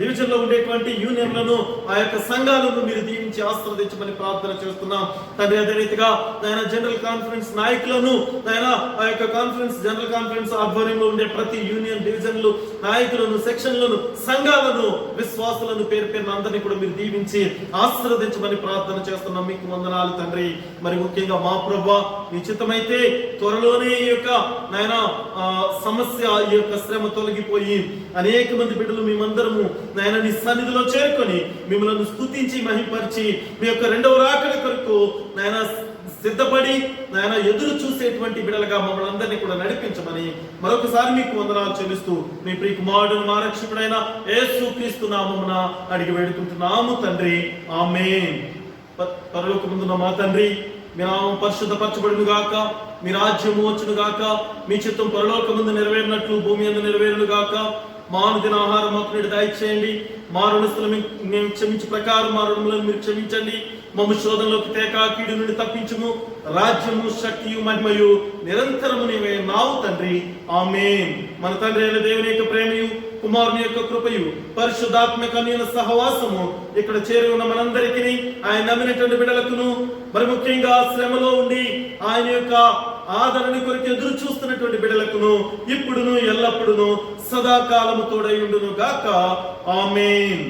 డివిజన్ లో ఉండేటువంటి యూనియన్లను ఆ యొక్క సంఘాలను మీరు దీవించి ఆశీర్వదించమని ప్రార్థన చేస్తున్నాం తండ్రి. అదే రీతిగా నాయన జనరల్ కాన్ఫరెన్స్ నాయకులను నాయన ఆ యొక్క జనరల్ కాన్ఫరెన్స్ ఆధ్వర్యంలో ఉండే ప్రతి యూనియన్ డివిజన్లు నాయకులను సెక్షన్లను సంఘాలను విశ్వాసులను పేరు పేరున అందరినీ కూడా మీరు దీవించి ఆశీర్వదించమని ప్రార్థన చేస్తున్నాం. మీకు వందనాలు తండ్రి. మరి ముఖ్యంగా మా ప్రభువా మీ చిత్తమైతే త్వరలోనే ఈ యొక్క నాయన సమస్య ఈ యొక్క శ్రమ తొలగిపోయి అనేక మంది బిడ్డలు మేమందరము నాయన నీ సన్నిధిలో చేరుకొని మిమ్మల్ని స్తుతించి మహింపరిచి మీ యొక్క రెండవ రాకడ కొరకు నాయన సిద్ధపడి నాయన ఎదురు చూసేటువంటి బిడ్డలుగా మమ్మల్ని అందరినీ కూడా నడిపించమని మరొకసారి మీకు వందనాలు చెల్లిస్తూ మీ ప్రియ కుమారుడు మా రక్షకుడైన యేసుక్రీస్తు నామమున అడిగి వేడుకుంటున్నాము తండ్రి. ఆమేన్. పరలోకమందున్న మా తండ్రి మీ నామం పరిశుద్ధపరచబడును గాక, మీ రాజ్యము వచ్చును గాక, మీ చిత్తం పరలోకమందు నెరవేరినట్లు భూమి యందు నెరవేరును గాక. మా అనుదిన ఆహారం మాకు నేడు దయచేయండి. మా రుణస్తులు మేము క్షమించే ప్రకారం మా రుణములను మీరు క్షమించండి. మమ్మ శోధనలోకి తేక కీడు నుండి తప్పించుము. రాజ్యము శక్తియు మహిమయు నిరంతరము నీవే నావు తండ్రి. ఆమేన్. మన తండ్రి అయిన దేవుని యొక్క ప్రేమయు కుమారుని యొక్క కృపయు పరిశుద్ధాత్మక అన్యోన్య సహవాసము ఇక్కడ చేరి ఉన్న మనందరికీ ఆయన నమ్మినటువంటి బిడ్డలకును మరి ముఖ్యంగా శ్రమలో ఉండి ఆయన యొక్క ఆదరణ కొరకు ఎదురు చూస్తున్నటువంటి బిడ్డలకును ఇప్పుడును ఎల్లప్పుడును సదాకాలము తోడై ఉండును గాక. ఆమేన్.